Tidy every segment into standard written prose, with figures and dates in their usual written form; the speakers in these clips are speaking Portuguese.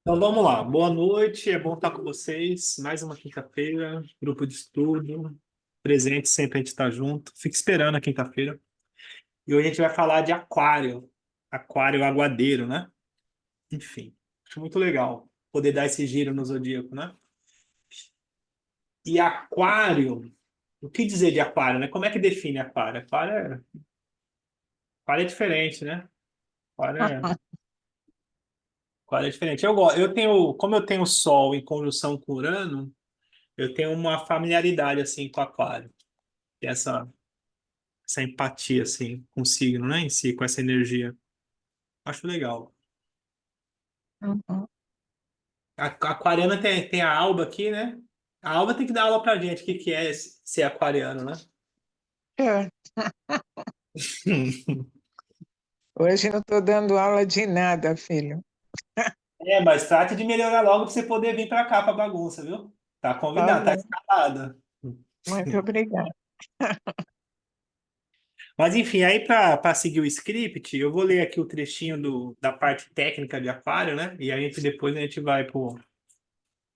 Então vamos lá, boa noite, é bom estar com vocês. Mais uma quinta-feira, grupo de estudo, presente, sempre a gente está junto. Fica esperando a quinta-feira. E hoje a gente vai falar de aquário, aquário aguadeiro, né? Enfim, acho muito legal poder dar esse giro no zodíaco, né? E aquário, o que dizer de aquário, né? Como é que define aquário? Aquário é diferente, né? Aquário é, aquário é diferente. Eu tenho, como eu tenho Sol em conjunção com Urano, eu tenho uma familiaridade assim com aquário. Tem essa empatia assim com o signo, né, em si, com essa energia. Acho legal. Uhum. A aquariana tem a Alba aqui, né? A Alba tem que dar aula pra gente, o que que é ser aquariano, né? É, hoje não estou dando aula de nada, filho. É, mas trate de melhorar logo pra você poder vir pra cá pra bagunça, viu? Tá Tá convidado, tá bom, escalada. muito obrigada. Mas enfim, aí para seguir o script, eu vou ler aqui o trechinho da parte técnica de aquário, né? E aí depois a gente vai para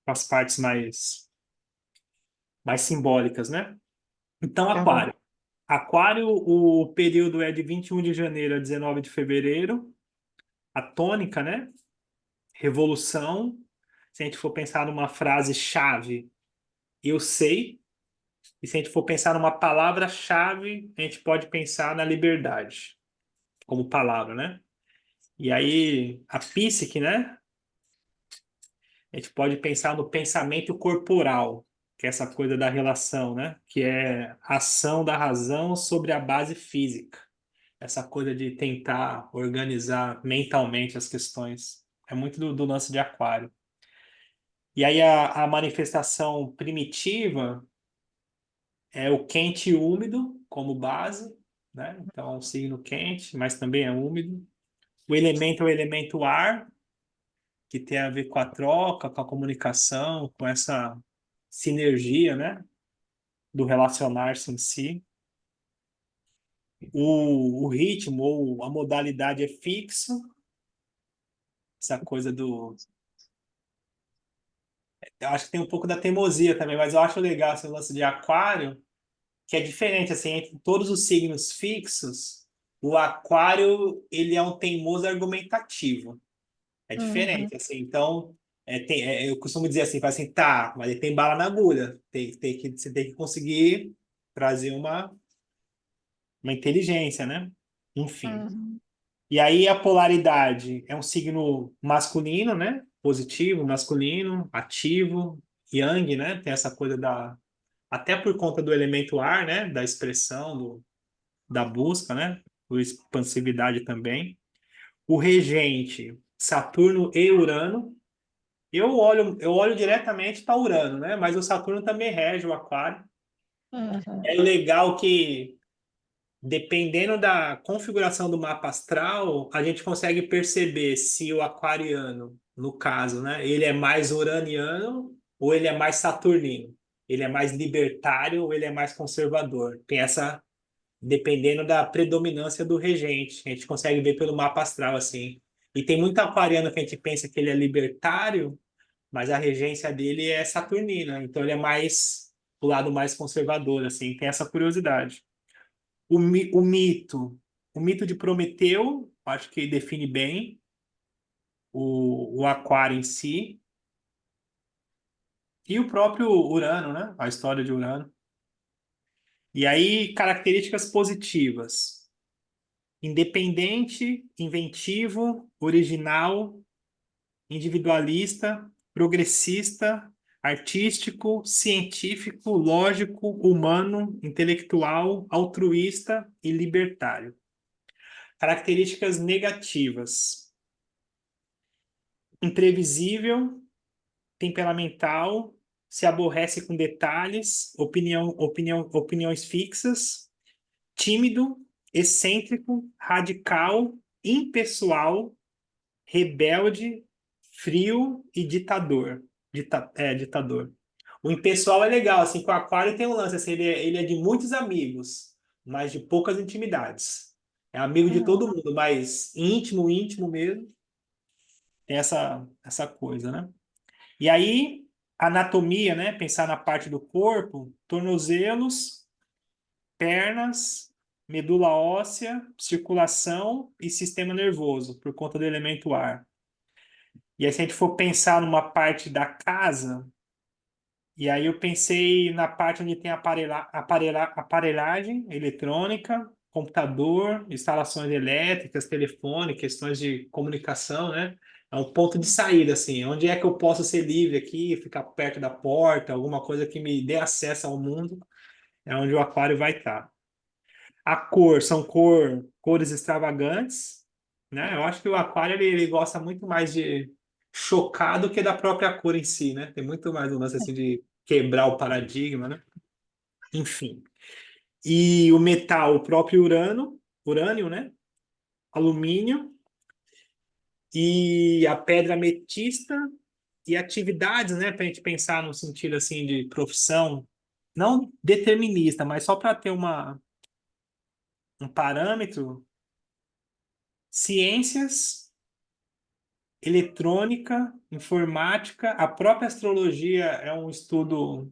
as partes mais simbólicas, né? Então, Tá bom. aquário. Aquário, o período é de 21 de janeiro a 19 de fevereiro. A tônica, né? Revolução. Se a gente for pensar numa frase-chave, eu sei. E se a gente for pensar numa palavra-chave, a gente pode pensar na liberdade, como palavra, né? E aí, a psique, né? A gente pode pensar no pensamento corporal, que é essa coisa da relação, né? Que é a ação da razão sobre a base física. Essa coisa de tentar organizar mentalmente as questões. É muito do lance de aquário. E aí a manifestação primitiva é o quente e úmido como base, né? Então é um signo quente, mas também é úmido. O elemento é o elemento ar, que tem a ver com a troca, com a comunicação, com essa sinergia, né? Do relacionar-se em si. O ritmo ou a modalidade é fixo, essa coisa do. Eu acho que tem um pouco da teimosia também, mas eu acho legal esse lance de aquário, que é diferente, assim, entre todos os signos fixos, o aquário, ele é um teimoso argumentativo. É Uhum, diferente, assim, então, eu costumo dizer assim, fala assim, tá, mas ele tem bala na agulha, você tem que conseguir trazer uma inteligência, né? Enfim. uhum, E aí a polaridade é um signo masculino, né? Positivo, masculino, ativo, yang, né? Tem essa coisa até por conta do elemento ar, né? Da expressão, da busca, né? Por expansividade também. O regente, Saturno e Urano. Eu olho diretamente para Urano, né? Mas o Saturno também rege o Aquário. uhum, É legal que dependendo da configuração do mapa astral, a gente consegue perceber se o aquariano, no caso, né, ele é mais uraniano ou ele é mais saturnino. Ele é mais libertário ou ele é mais conservador. Tem essa, dependendo da predominância do regente. A gente consegue ver pelo mapa astral assim. E tem muito aquariano que a gente pensa que ele é libertário, mas a regência dele é saturnina, então ele é mais o lado mais conservador, assim. Tem essa curiosidade. O mito. O mito de Prometeu, acho que define bem o aquário em si. E o próprio Urano, né? A história de Urano. E aí, características positivas. Independente, inventivo, original, individualista, progressista, artístico, científico, lógico, humano, intelectual, altruísta e libertário. Características negativas: imprevisível, temperamental, se aborrece com detalhes, opiniões fixas, tímido, excêntrico, radical, impessoal, rebelde, frio e ditador. Ditador. O impessoal é legal, assim, com o aquário tem um lance, assim, ele é de muitos amigos, mas de poucas intimidades. É amigo de uhum. todo mundo, mas íntimo, íntimo mesmo. Tem essa coisa, né? E aí, anatomia, né? Pensar na parte do corpo, tornozelos, pernas, medula óssea, circulação e sistema nervoso, por conta do elemento ar. E aí, se a gente for pensar numa parte da casa, e aí eu pensei na parte onde tem aparelhagem eletrônica, computador, instalações elétricas, telefone, questões de comunicação, né? É um ponto de saída, assim. Onde é que eu posso ser livre aqui, ficar perto da porta, alguma coisa que me dê acesso ao mundo, é onde o aquário vai estar. A cor, são cores extravagantes, né? Eu acho que o aquário ele gosta muito mais de chocar do que da própria cor em si, né? Tem muito mais um lance assim de quebrar o paradigma, né? Enfim. E o metal, o próprio urânio, né? Alumínio e a pedra ametista e atividades, né? Para a gente pensar no sentido assim de profissão, não determinista, mas só para ter um parâmetro, ciências, eletrônica, informática, a própria astrologia é um estudo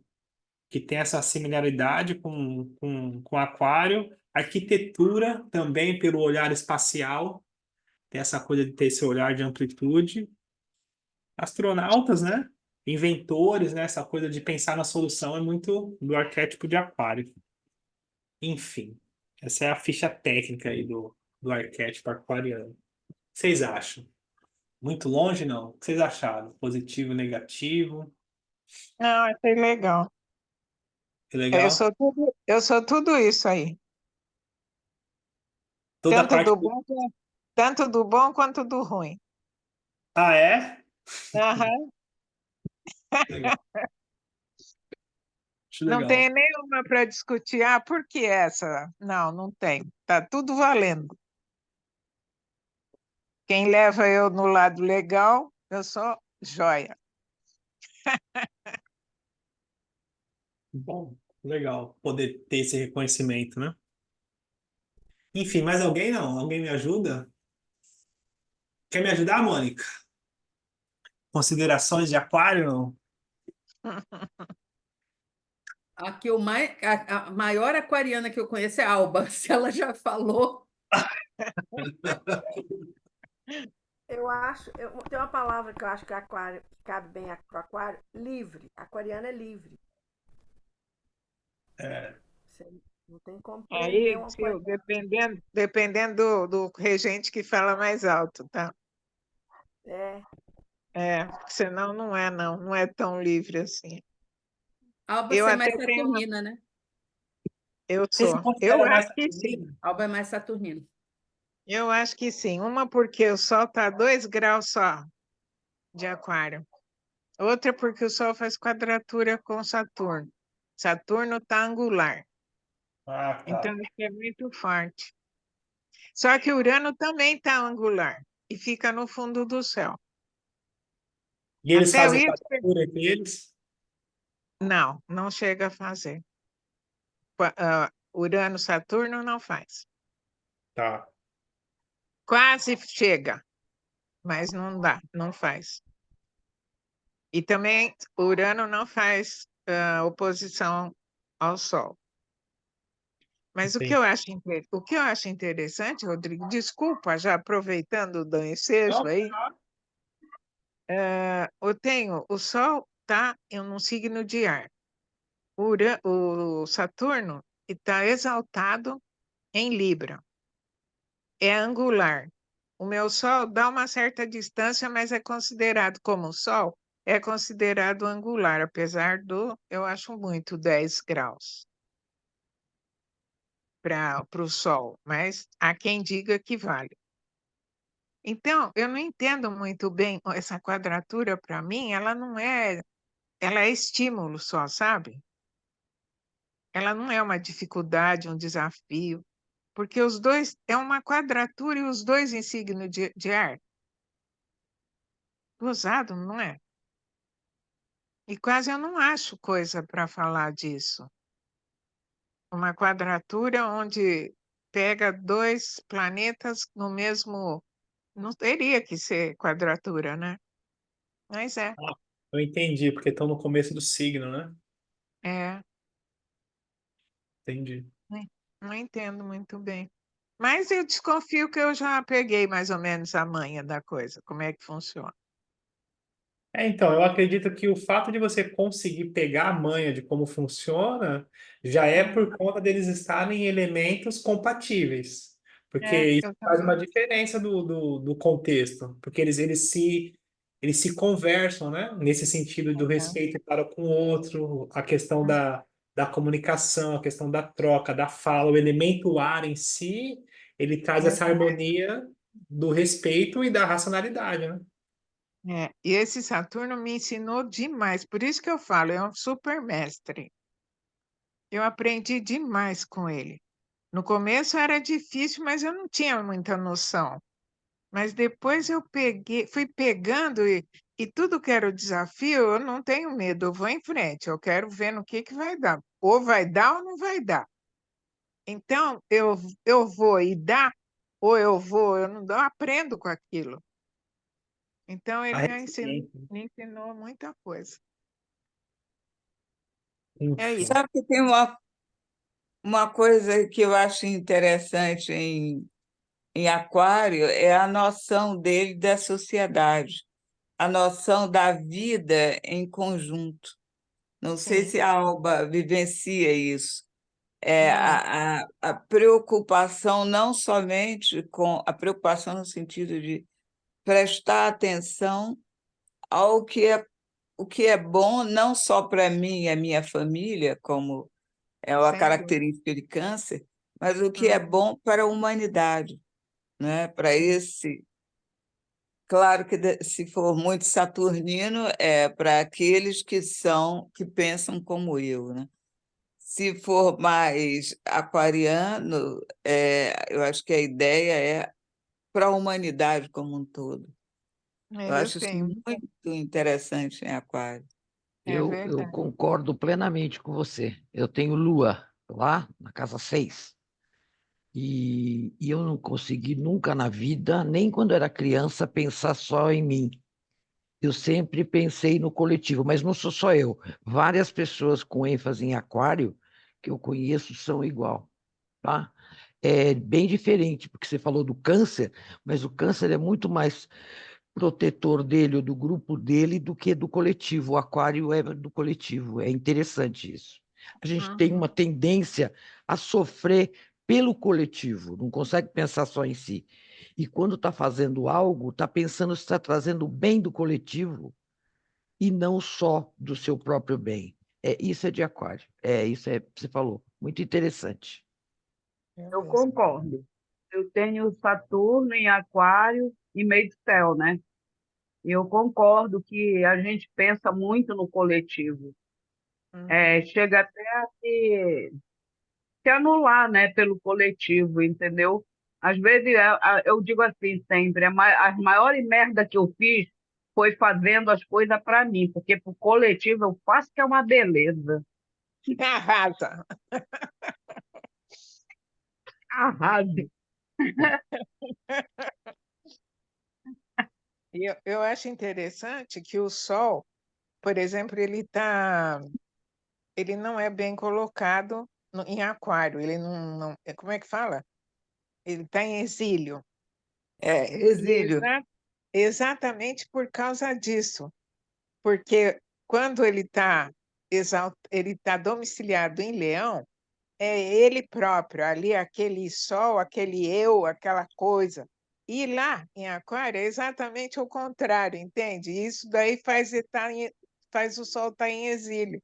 que tem essa similaridade com aquário, arquitetura também pelo olhar espacial, tem essa coisa de ter esse olhar de amplitude, astronautas, né? Inventores, né? Essa coisa de pensar na solução é muito do arquétipo de aquário. Enfim, essa é a ficha técnica aí do arquétipo aquariano. O que vocês acham? Muito longe, não? O que vocês acharam? Positivo, negativo? Não, achei legal. Que legal? Eu sou tudo isso aí. Toda a Tanto parte. do bom, tanto do bom quanto do ruim. Ah, é? Aham. Legal. Acho Não legal. tem nenhuma para discutir. Ah, por que essa? Não, não tem. Tá tudo valendo. Quem leva eu no lado legal, eu sou joia. Bom, legal poder ter esse reconhecimento, né? Enfim, mais alguém não? Alguém me ajuda? Quer me ajudar, Mônica? Considerações de aquário? Não? Aqui a maior aquariana que eu conheço é a Alba. Se ela já falou, Tem uma palavra que eu acho que aquário, que cabe bem pro aquário, livre. Aquariano é livre. É, Você não tem como prender Aí, um tio, aquariano. dependendo do regente que fala mais alto, tá? É, É, senão não é, não. Não é tão livre assim. Alba Eu você é até mais tenho uma... saturnina, né? Eu você se sou. Eu considera mais acho que sim. saturnina? Alba é mais saturnina. Eu acho que sim. Uma porque o Sol está a 2 graus só de aquário. Outra porque o Sol faz quadratura com Saturno. Saturno está angular. Ah, Então, tá. isso é muito forte. Só que Urano também está angular e fica no fundo do céu. E eles Até o fazem ISPER, quadratura entre eles? não chega a fazer. Urano, Saturno não faz. Tá. Quase chega, mas não dá, não faz. E também Urano não faz oposição ao Sol. Mas Entendi. o que eu acho interessante, Rodrigo, desculpa, já aproveitando do ensejo Não, aí, o Sol está em um signo de ar. O Saturno está exaltado em Libra, é angular. O meu Sol dá uma certa distância, mas é considerado como o Sol, é considerado angular, apesar eu acho muito 10 graus para o Sol, mas há quem diga que vale. Então, eu não entendo muito bem essa quadratura para mim, ela é estímulo só, sabe? Ela não é uma dificuldade, um desafio, porque os dois é uma quadratura e os dois em signo de ar. Gozado, não é? E quase eu não acho coisa para falar disso. Uma quadratura onde pega dois planetas no mesmo Não teria que ser quadratura, né? Mas é, Ah, eu entendi, porque estão no começo do signo, né? é, Entendi. né, não entendo muito bem. Mas eu desconfio que eu já peguei mais ou menos a manha da coisa, como é que funciona. Então, eu acredito que o fato de você conseguir pegar a manha de como funciona já é Hum, por conta deles estarem em elementos compatíveis. Porque É, isso eu faz uma também. diferença do contexto. Porque eles se conversam, né? Nesse sentido do Aham, respeito para com o outro, a questão hum, da comunicação, a questão da troca, da fala, o elemento ar em si, ele traz essa é, harmonia do respeito e da racionalidade, né? E esse Saturno me ensinou demais, por isso que eu falo, é um super mestre. Eu aprendi demais com ele. No começo era difícil, mas eu não tinha muita noção. Mas depois eu peguei, fui pegando e tudo que era o desafio, eu não tenho medo, eu vou em frente, eu quero ver no que vai dar. Ou vai dar ou não vai dar. Então, eu vou e dá, ou eu vou, eu não dou, eu aprendo com aquilo. Então, A ele resiliência. me ensinou muita coisa. É Enfim. isso. Sabe que tem uma coisa que eu acho interessante em Aquário é a noção dele da sociedade, a noção da vida em conjunto. Não sei Sim. se a Alba vivencia isso. Não. A preocupação não somente com a preocupação no sentido de prestar atenção ao o que é bom não só para mim e a minha família, como é uma Sem dúvida. característica de câncer, mas o que é Uhum. bom para a humanidade, né? Para esse, claro que se for muito saturnino, é para aqueles que pensam como eu, né? Se for mais aquariano, eu acho que a ideia é para a humanidade como um todo. Eu Eu acho isso tenho, muito interessante em Aquário. é Eu verdade. concordo plenamente com você. Eu tenho Lua lá na casa 6 e eu não consegui nunca na vida, nem quando era criança, pensar só em mim. Eu sempre pensei no coletivo, mas não sou só eu. Várias pessoas com ênfase em aquário que eu conheço são igual, tá? É bem diferente, porque você falou do câncer, mas o câncer é muito mais protetor dele ou do grupo dele do que do coletivo. O aquário é do coletivo. É interessante isso. A gente tem Uhum. uma tendência a sofrer pelo coletivo, não consegue pensar só em si. E quando está fazendo algo, está pensando se está trazendo o bem do coletivo e não só do seu próprio bem. Isso é de aquário. Isso você falou. Muito interessante. É Eu mesmo. concordo. Eu tenho Saturno em Aquário e meio do céu, né? E eu concordo que a gente pensa muito no coletivo. Uhum. Chega até a se anular, né, pelo coletivo, entendeu? Às vezes, eu digo assim sempre, as maiores merda que eu fiz foi fazendo as coisas para mim, porque para o coletivo eu faço que é uma beleza. Arrasa. Arraso. Eu acho interessante que o Sol, por exemplo, ele não é bem colocado em aquário, ele como é que fala? Ele está em exílio. E Exílio. exatamente por causa disso, porque quando ele tá domiciliado em Leão, é ele próprio, ali aquele sol, aquele eu, aquela coisa. E lá em Aquário é exatamente o contrário, entende? Isso daí faz o sol estar em exílio.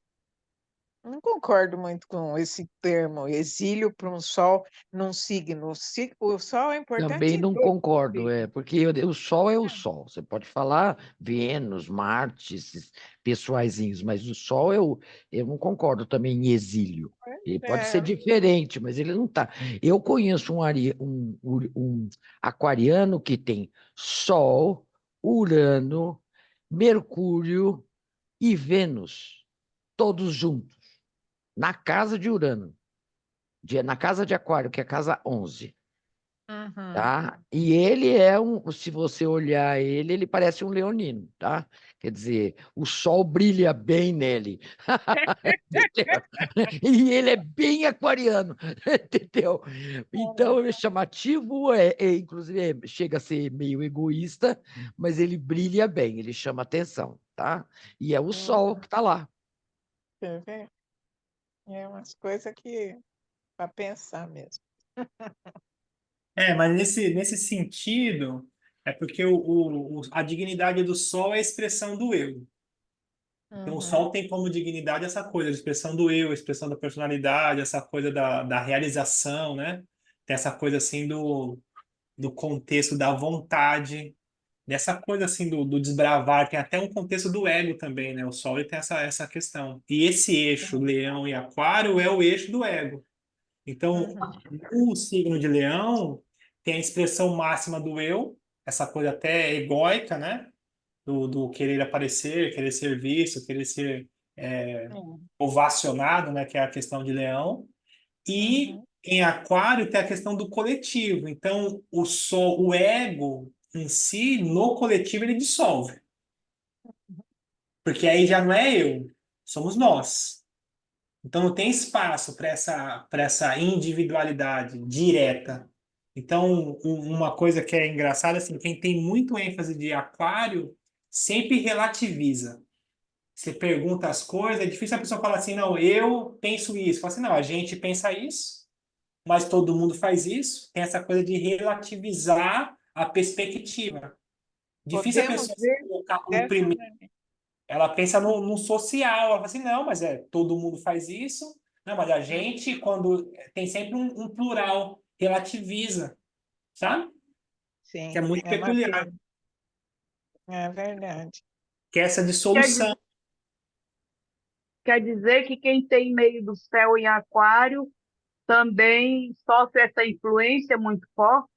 Não concordo muito com esse termo, exílio para um sol num signo. O sol é importante Também em não todos os concordo, signos. porque o Sol é o Sol. Você pode falar Vênus, Marte, esses pessoaizinhos, mas o Sol eu não concordo também em exílio. Ele pode ser É, diferente, mas ele não está. Eu conheço um aquariano que tem Sol, Urano, Mercúrio e Vênus, todos juntos, na casa de Urano, na casa de Aquário, que é a casa 11. Uhum. tá? E ele é se você olhar ele, ele parece um leonino, tá? Quer dizer, o sol brilha bem nele. Entendeu? E ele é bem aquariano, entendeu? Então, é chamativo, inclusive chega a ser meio egoísta, mas ele brilha bem, ele chama atenção, tá? E é o sol que está lá. Quer ver? É umas coisas que para pensar mesmo. Mas nesse sentido, é porque a dignidade do sol é a expressão do eu. Então, o Uhum. sol tem como dignidade essa coisa, a expressão do eu, a expressão da personalidade, essa coisa da realização, né? Tem essa coisa assim do contexto da vontade, dessa coisa assim do desbravar, tem até um contexto do ego também, né? O sol ele tem essa questão. E esse eixo, leão e aquário, é o eixo do ego. Então, Uhum. o signo de leão tem a expressão máxima do eu, essa coisa até egóica, né? Do querer aparecer, querer ser visto, querer ser é, Sim. ovacionado, né? Que é a questão de leão. E Uhum. em aquário tem a questão do coletivo. Então, o ego em si, no coletivo, ele dissolve. Porque aí já não é eu, somos nós. Então não tem espaço para essa individualidade direta. Então, uma coisa que é engraçada, assim, quem tem muito ênfase de aquário sempre relativiza. Você pergunta as coisas, é difícil a pessoa falar assim, não, eu penso isso. Fala assim, não, a gente pensa isso, mas todo mundo faz isso. Tem essa coisa de relativizar a perspectiva. Difícil a Podemos pessoa se ver colocar como dessa primeiro. maneira. Ela pensa no social, ela fala assim, não, mas todo mundo faz isso. Não, mas a gente, quando tem sempre um plural, relativiza, sabe? Que é Sim, muito é uma peculiar. pena. É verdade. Que é essa Quer dissolução. Quer dizer que quem tem meio do céu em aquário também sofre essa influência muito forte,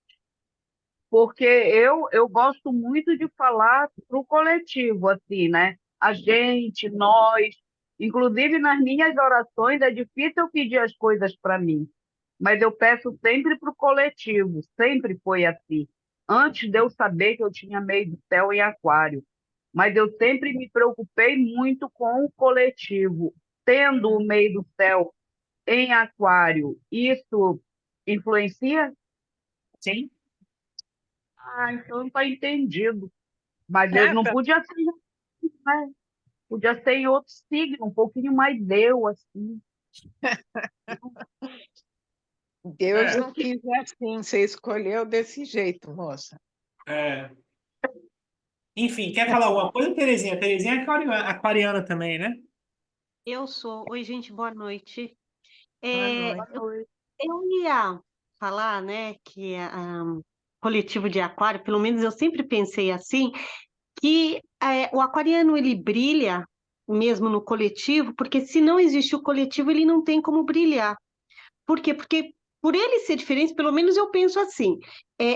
porque eu gosto muito de falar para o coletivo, assim, né? A gente, nós, inclusive nas minhas orações é difícil eu pedir as coisas para mim, mas eu peço sempre para o coletivo, sempre foi assim. Antes de eu saber que eu tinha meio do céu em aquário, mas eu sempre me preocupei muito com o coletivo. Tendo o meio do céu em aquário, isso influencia? Sim. Ah, então está entendido. Mas eu Ah, não podia ser, né? Podia ser em outro signo, um pouquinho mais eu, assim. Deus É, não quis assim, você escolheu desse jeito, moça. é. Enfim, quer falar alguma coisa, Terezinha? Terezinha é aquariana também, né? Eu sou. Oi, gente, boa noite. Boa É, noite. eu ia falar, né, que coletivo de aquário, pelo menos eu sempre pensei assim, que o aquariano ele brilha mesmo no coletivo, porque se não existe o coletivo, ele não tem como brilhar. Por quê? Porque por ele ser diferente, pelo menos eu penso assim,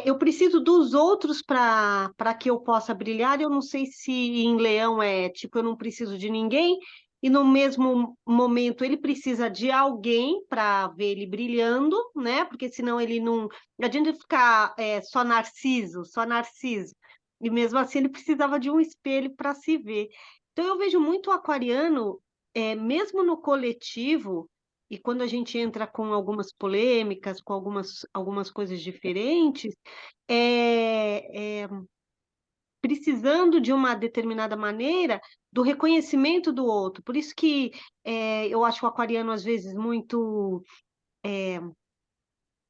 eu preciso dos outros para que eu possa brilhar. Eu não sei se em Leão é tipo, eu não preciso de ninguém, e no mesmo momento ele precisa de alguém para ver ele brilhando, né? Porque senão ele não. Não adianta ficar só narciso, só narciso. E mesmo assim ele precisava de um espelho para se ver. Então eu vejo muito o aquariano, mesmo no coletivo. E quando a gente entra com algumas polêmicas, com algumas coisas diferentes, é precisando de uma determinada maneira do reconhecimento do outro. Por isso que eu acho o aquariano, às vezes, muito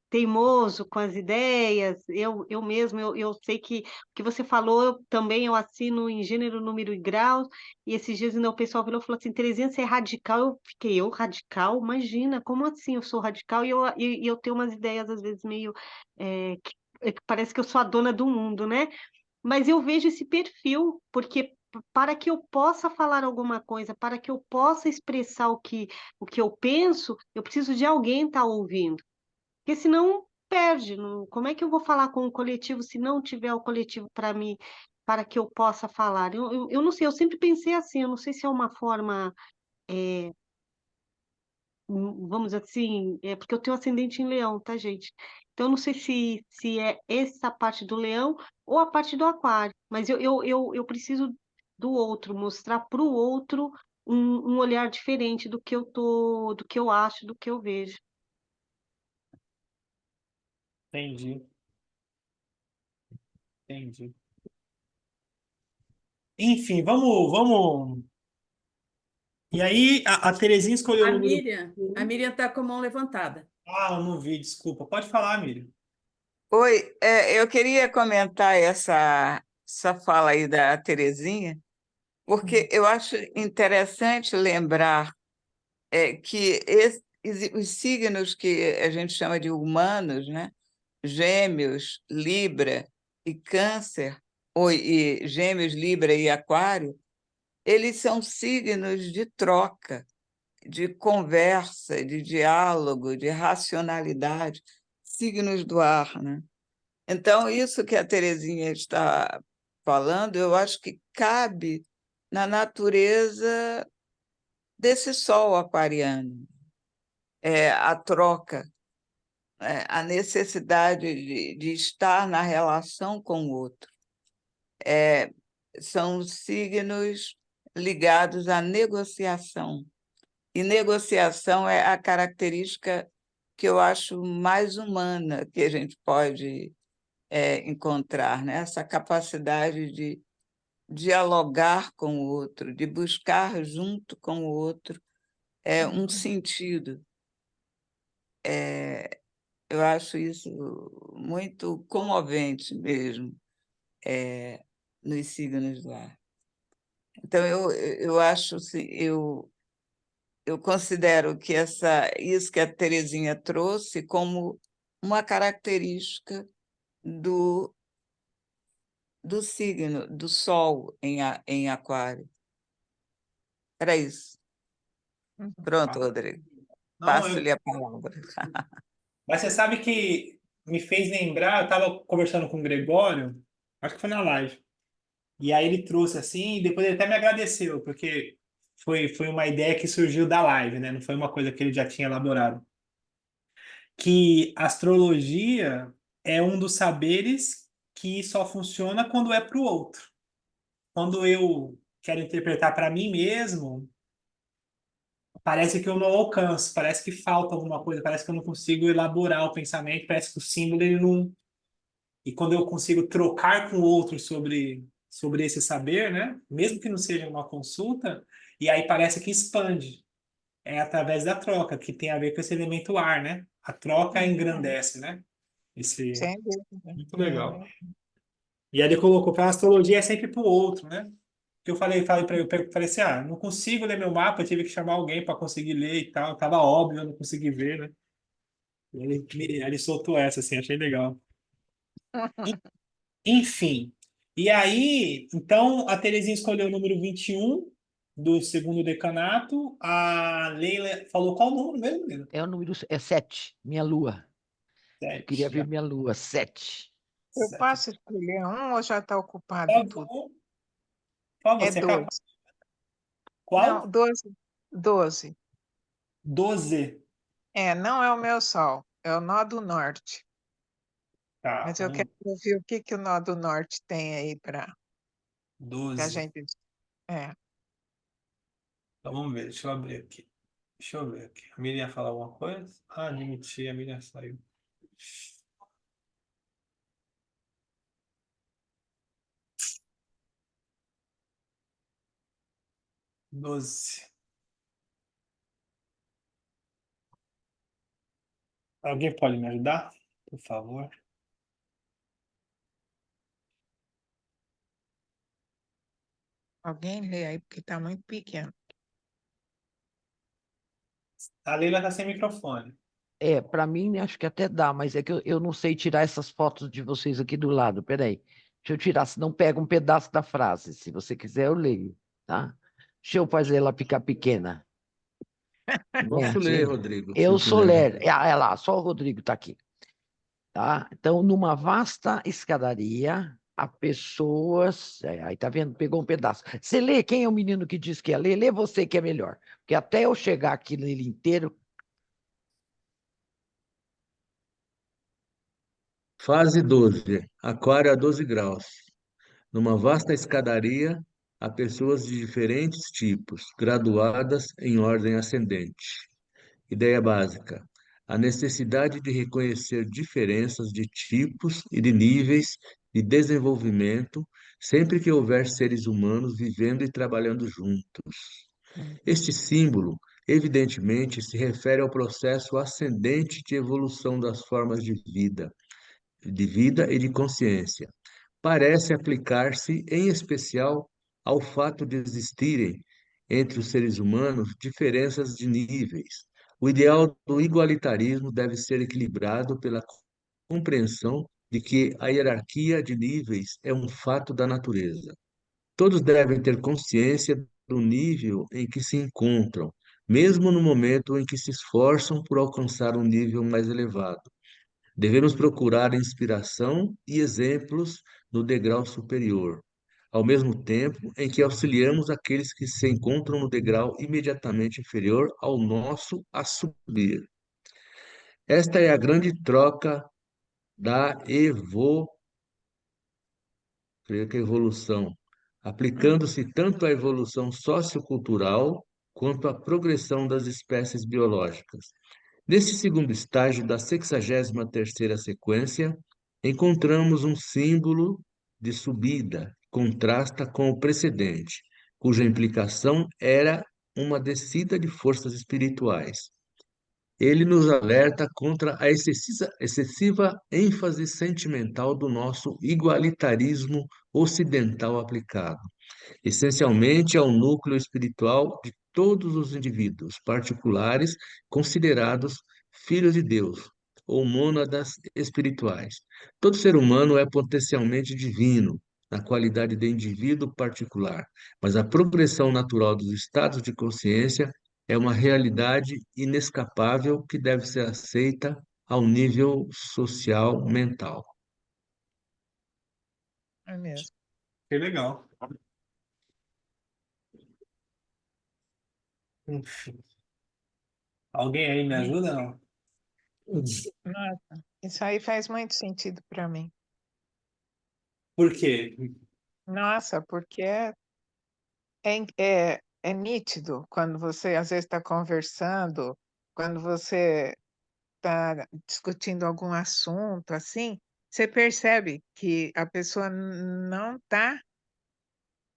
teimoso com as ideias. Eu mesmo, eu sei que o que você falou, também eu assino em gênero, número e grau. E esses dias ainda o pessoal virou e falou assim, Terezinha, você é radical? Eu fiquei, eu radical? Imagina, como assim eu sou radical? E eu tenho umas ideias, às vezes, meio... que parece que eu sou a dona do mundo, né? Mas eu vejo esse perfil, porque para que eu possa falar alguma coisa, para que eu possa expressar o que eu penso, eu preciso de alguém estar ouvindo. Porque senão perde. Como é que eu vou falar com o coletivo se não tiver o coletivo para mim, para que eu possa falar? Eu não sei, eu sempre pensei assim, eu não sei se é uma forma vamos dizer assim, porque eu tenho ascendente em leão, tá, gente? Então, eu não sei se é essa parte do leão ou a parte do aquário, mas eu preciso do outro, mostrar para o outro um olhar diferente do que eu acho, do que eu vejo. Entendi, entendi. Enfim, vamos. E aí, a Terezinha escolheu o número A 1. Miriam está com a mão levantada. Ah, eu não vi, desculpa. Pode falar, Miriam. Oi, eu queria comentar essa fala aí da Terezinha, porque eu acho interessante lembrar que os signos que a gente chama de humanos, né? Gêmeos, Libra e Câncer, e Gêmeos, Libra e Aquário, eles são signos de troca, de conversa, de diálogo, de racionalidade, signos do ar, né? Então, isso que a Terezinha está falando, eu acho que cabe na natureza desse sol aquariano, a troca, a necessidade de estar na relação com o outro. São signos ligados à negociação. E negociação é a característica que eu acho mais humana que a gente pode encontrar, né? Essa capacidade de dialogar com o outro, de buscar junto com o outro um sentido. Eu acho isso muito comovente mesmo, nos signos do ar. Então, eu acho, assim, eu considero que isso que a Terezinha trouxe como uma característica do signo, do Sol em Aquário. Era isso. Pronto, Rodrigo. Não, Passo-lhe a palavra. mas você sabe que me fez lembrar, eu estava conversando com o Gregório, acho que foi na live, e aí ele trouxe assim, e depois ele até me agradeceu, porque foi uma ideia que surgiu da live, né? Não foi uma coisa que ele já tinha elaborado. Que a astrologia é um dos saberes que só funciona quando é para o outro. Quando eu quero interpretar para mim mesmo, parece que eu não alcanço, parece que falta alguma coisa, parece que eu não consigo elaborar o pensamento, parece que o símbolo ele não. E quando eu consigo trocar com o outro sobre esse saber, né? Mesmo que não seja uma consulta, e aí parece que expande. É através da troca, que tem a ver com esse elemento ar, né? A troca engrandece, né? Esse Sem dúvida. muito legal. E aí ele colocou que a astrologia é sempre para o outro, né? Que eu falei para ele, falei assim, não consigo ler meu mapa, eu tive que chamar alguém para conseguir ler e tal, tava óbvio, eu não consegui ver, né? E ele soltou essa, assim, achei legal. Enfim. E aí, então, a Terezinha escolheu o número 21 do segundo decanato, a Leila falou qual o número mesmo, Leila? É o número 7, minha lua. Eu queria 7. ver minha lua, 7. Eu 7. posso escolher um ou já está Por ocupado tudo? favor, por favor, É você é capaz. 12. Não, Qual? 12. 12. 12. Não é o meu sol, é o nó do norte. Tá, Mas eu quero ouvir o que o nó do norte tem aí para a 12. gente. É. Então vamos ver, deixa eu abrir aqui. Deixa eu ver aqui. A Miriam ia falar alguma coisa? Ah, admiti, a Miriam saiu. 12. Alguém pode me ajudar? Por favor. Alguém lê aí, porque está muito pequeno. A Leila tá sem microfone. Para mim, acho que até dá, mas é que eu não sei tirar essas fotos de vocês aqui do lado. Peraí. Deixa eu tirar, senão pega um pedaço da frase. Se você quiser, eu leio, tá? Deixa eu fazer ela ficar pequena. Posso ler, Rodrigo, se Eu sou puder. ler. Lá, só o Rodrigo está aqui. Tá? Então, numa vasta escadaria, há pessoas. Aí tá vendo? Pegou um pedaço. Você lê, quem é o menino que diz que é ler? Lê você que é melhor. Porque até eu chegar aqui nele inteiro, Fase 12. Aquário a 12 graus. Numa vasta escadaria, há pessoas de diferentes tipos, graduadas em ordem ascendente. Ideia básica: a necessidade de reconhecer diferenças de tipos e de níveis de desenvolvimento sempre que houver seres humanos vivendo e trabalhando juntos. Este símbolo, evidentemente, se refere ao processo ascendente de evolução das formas de vida e de consciência. Parece aplicar-se, em especial, ao fato de existirem, entre os seres humanos, diferenças de níveis. O ideal do igualitarismo deve ser equilibrado pela compreensão de que a hierarquia de níveis é um fato da natureza. Todos devem ter consciência do nível em que se encontram, mesmo no momento em que se esforçam por alcançar um nível mais elevado. Devemos procurar inspiração e exemplos no degrau superior, ao mesmo tempo em que auxiliamos aqueles que se encontram no degrau imediatamente inferior ao nosso a subir. Esta é a grande troca da creio que evolução, aplicando-se tanto à evolução sociocultural quanto à progressão das espécies biológicas. Neste segundo estágio da 63ª sequência, encontramos um símbolo de subida, que contrasta com o precedente, cuja implicação era uma descida de forças espirituais. Ele nos alerta contra a excessiva ênfase sentimental do nosso igualitarismo ocidental aplicado, essencialmente ao núcleo espiritual de todos os indivíduos particulares considerados filhos de Deus ou mônadas espirituais. Todo ser humano é potencialmente divino, na qualidade de indivíduo particular, mas a progressão natural dos estados de consciência é uma realidade inescapável que deve ser aceita ao nível social mental. É mesmo. Que legal. Enfim. Alguém aí me ajuda, não? Nossa, isso aí faz muito sentido para mim. Por quê? Nossa, porque é nítido quando você às vezes está conversando, quando você está discutindo algum assunto assim, você percebe que a pessoa não está,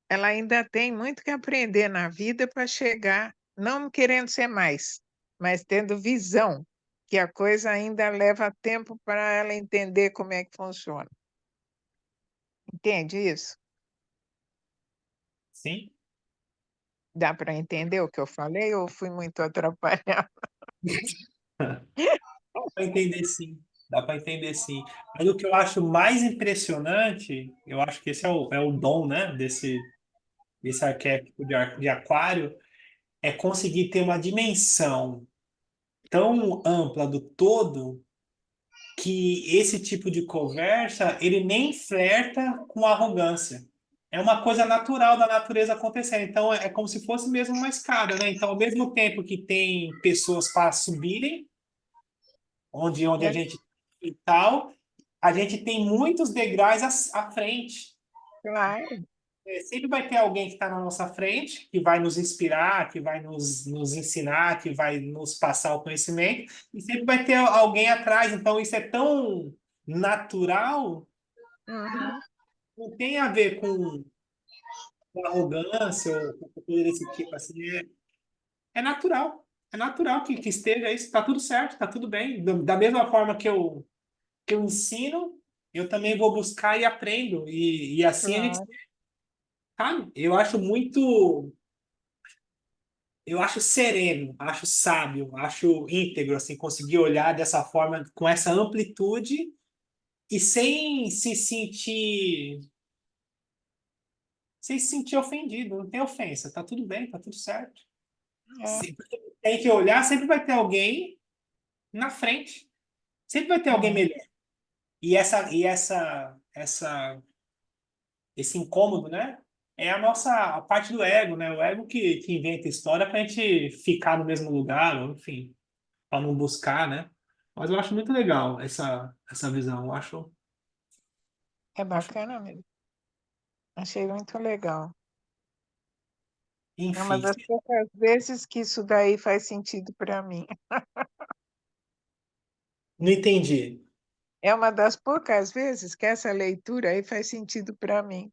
ela ainda tem muito que aprender na vida para chegar, não querendo ser mais, mas tendo visão, que a coisa ainda leva tempo para ela entender como é que funciona. Entende isso? Sim? Dá para entender o que eu falei ou fui muito atrapalhada? Dá para entender sim. Dá para entender sim. Mas o que eu acho mais impressionante, eu acho que esse é o dom, né, desse arquétipo de aquário, é conseguir ter uma dimensão tão ampla do todo que esse tipo de conversa, ele nem flerta com arrogância. É uma coisa natural da natureza acontecendo. Então, é como se fosse mesmo uma escada, né? Então, ao mesmo tempo que tem pessoas para subirem, onde a É, gente e tal, a gente tem muitos degraus à frente. claro. Sempre vai ter alguém que está na nossa frente, que vai nos inspirar, que vai nos ensinar, que vai nos passar o conhecimento, e sempre vai ter alguém atrás. Então, isso é tão natural, Uhum. não tem a ver com arrogância ou com coisa desse tipo. Assim, é natural. É natural que esteja isso. Está tudo certo, está tudo bem. Da mesma forma que eu ensino, eu também vou buscar e aprendo. E assim a gente, Claro. sabe? Eu acho sereno, acho sábio, acho íntegro, assim, conseguir olhar dessa forma, com essa amplitude e sem se sentir ofendido. Não tem ofensa, tá tudo bem, tá tudo certo. É. Tem que olhar, sempre vai ter alguém na frente, sempre vai ter alguém Uhum. melhor. Esse incômodo, né? É a parte do ego, né? O ego que inventa história para a gente ficar no mesmo lugar, ou, enfim, para não buscar, né? Mas eu acho muito legal essa visão. Eu acho É bacana mesmo. Achei muito legal. É uma Enfim, das poucas vezes que isso daí faz sentido para mim. não entendi. É uma das poucas vezes que essa leitura aí faz sentido para mim.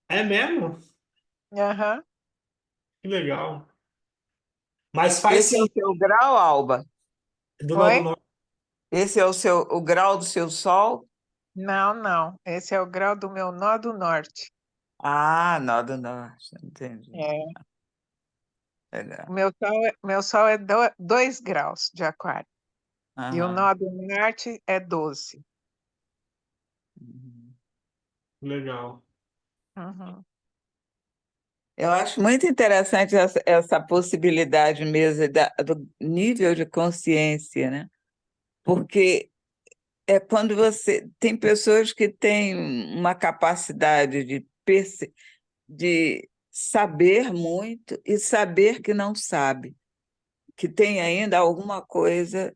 É mesmo? Aham. Que legal. Mas faz Esse é sim, o seu grau, Alba? do nó do Oi? norte. Esse é o grau do seu sol? Não, não. Esse é o grau do meu nó do norte. Ah, nó do norte, entendi. É. Legal. Meu sol é 2 graus de aquário. E o Aham. nó do norte é 12. Uhum. Legal. Uhum. Eu acho muito interessante essa possibilidade mesmo do nível de consciência, né? Porque é quando você tem pessoas que têm uma capacidade de saber muito e saber que não sabe, que tem ainda alguma coisa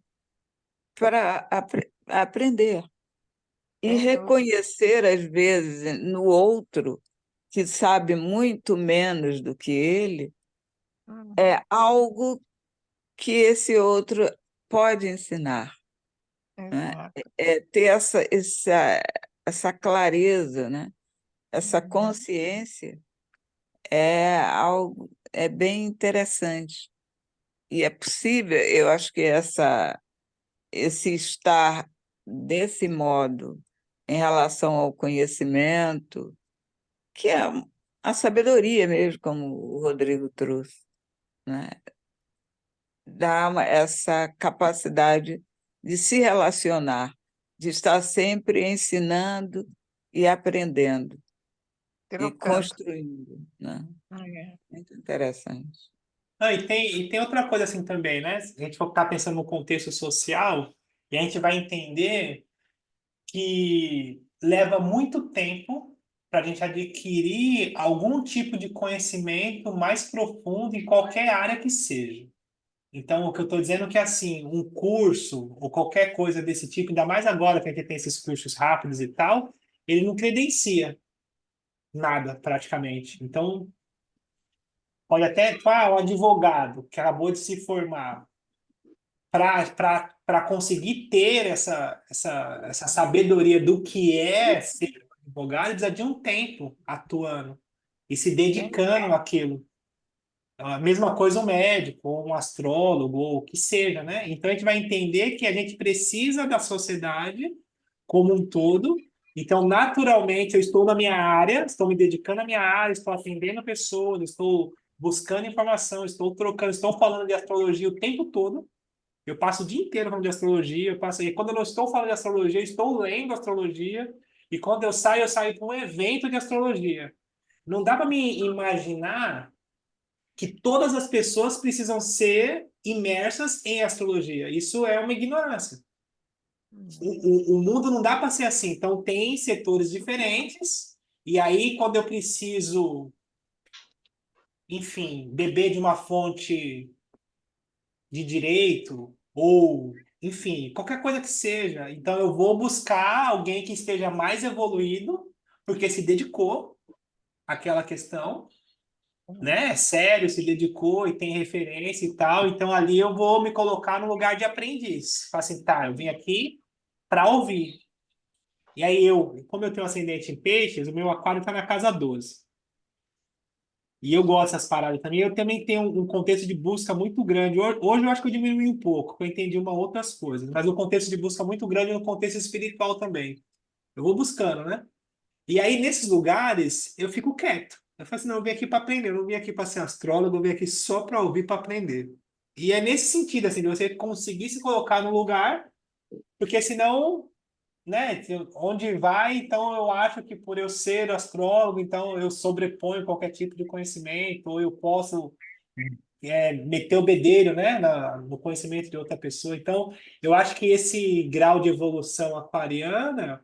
para aprender. E Sem dúvida. reconhecer, às vezes, no outro, que sabe muito menos do que ele, Uhum. é algo que esse outro pode ensinar, né? Exato. É ter essa clareza, né? Essa Uhum. consciência é algo bem interessante. E é possível, eu acho que esse estar desse modo em relação ao conhecimento, que é a sabedoria mesmo, como o Rodrigo trouxe, né? Dá essa capacidade de se relacionar, de estar sempre ensinando e aprendendo e Trocando. construindo, né? É. Muito interessante. Ah, e tem outra coisa assim também, né? Se a gente for estar pensando no contexto social, e a gente vai entender que leva muito tempo para a gente adquirir algum tipo de conhecimento mais profundo em qualquer área que seja. Então, o que eu estou dizendo é que, assim, um curso ou qualquer coisa desse tipo, ainda mais agora que a gente tem esses cursos rápidos e tal, ele não credencia nada, praticamente. Então, pode até, tipo, um advogado que acabou de se formar, para conseguir ter essa sabedoria do que é ser advogado, ele precisa de um tempo atuando e se Sem dedicando àquilo. A mesma coisa um médico, ou um astrólogo, ou o que seja, né? Então a gente vai entender que a gente precisa da sociedade como um todo. Então, naturalmente, eu estou na minha área, estou me dedicando à minha área, estou atendendo pessoas, estou buscando informação, estou trocando, estou falando de astrologia o tempo todo. Eu passo o dia inteiro falando de astrologia, e quando eu não estou falando de astrologia, eu estou lendo astrologia, e quando eu saio para um evento de astrologia. Não dá para me imaginar que todas as pessoas precisam ser imersas em astrologia. Isso é uma ignorância. O mundo não dá para ser assim. Então, tem setores diferentes, e aí, quando eu preciso, enfim, beber de uma fonte de direito, ou, enfim, qualquer coisa que seja, então eu vou buscar alguém que esteja mais evoluído, porque se dedicou àquela questão, né? É sério, se dedicou e tem referência e tal. Então ali eu vou me colocar no lugar de aprendiz. Falo assim, tá, eu vim aqui para ouvir. E aí como eu tenho ascendente em peixes, o meu aquário está na casa 12. E eu gosto dessas paradas também. Eu também tenho um contexto de busca muito grande. Hoje eu acho que eu diminui um pouco, porque eu entendi uma outras coisas. Mas o contexto de busca muito grande no contexto espiritual também. Eu vou buscando, né? E aí, nesses lugares, eu fico quieto. Eu falo assim, não, eu vim aqui para aprender, eu não vim aqui para ser astrólogo, eu vim aqui só para ouvir, para aprender. E é nesse sentido, assim, de você conseguir se colocar no lugar, porque senão, né, onde vai, então eu acho que por eu ser astrólogo, então eu sobreponho qualquer tipo de conhecimento, ou eu posso meter o bedelho, né, no conhecimento de outra pessoa. Então, eu acho que esse grau de evolução aquariana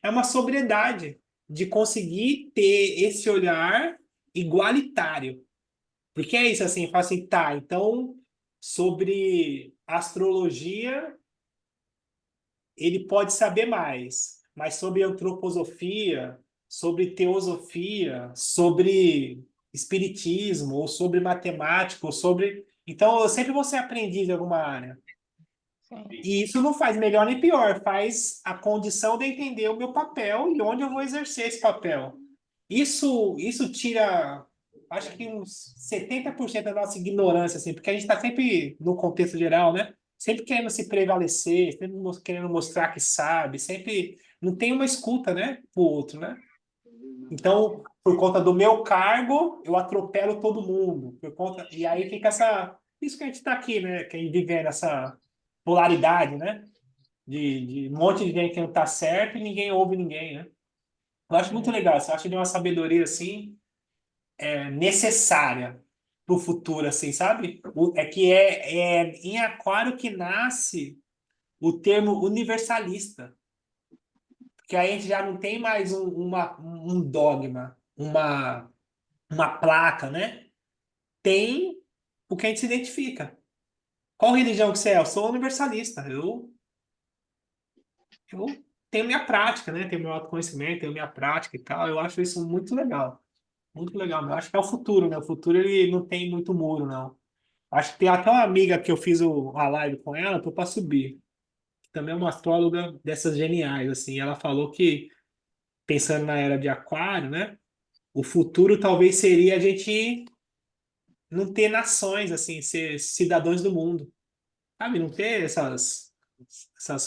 é uma sobriedade de conseguir ter esse olhar igualitário. Porque é isso, assim, fala assim, tá, então, sobre astrologia, ele pode saber mais. mas sobre antroposofia, sobre teosofia, sobre espiritismo, ou sobre matemática, ou sobre. Então, eu sempre vou ser aprendiz em alguma área. Sim. E isso não faz melhor nem pior, faz a condição de entender o meu papel e onde eu vou exercer esse papel. Isso tira, acho que uns 70% da nossa ignorância, assim, porque a gente está sempre, no contexto geral, né? Sempre querendo se prevalecer, sempre querendo mostrar que sabe, sempre não tem uma escuta, né, pro outro, né? Então, por conta do meu cargo, eu atropelo todo mundo. E aí fica isso que a gente está aqui, né? Que a gente vive nessa polaridade, né? De um monte de gente que não está certo e ninguém ouve ninguém, né? Eu acho muito legal. Eu acho de uma sabedoria assim necessária para o futuro, assim, sabe? É que é em Aquário que nasce o termo universalista, porque aí a gente já não tem mais um dogma, uma placa, né? Tem o que a gente se identifica. Qual religião que você é? Eu sou universalista. Eu tenho minha prática, né? Tenho meu autoconhecimento, tenho minha prática e tal. Eu acho isso muito legal. Muito legal. Eu acho que é o futuro, né? O futuro ele não tem muito muro, não. Acho que tem até uma amiga que eu fiz a live com ela, tô para subir. Que também é uma astróloga dessas geniais, assim. Ela falou que, pensando na era de Aquário, né? O futuro talvez seria a gente não ter nações, assim, ser cidadãos do mundo. Sabe? Não ter essas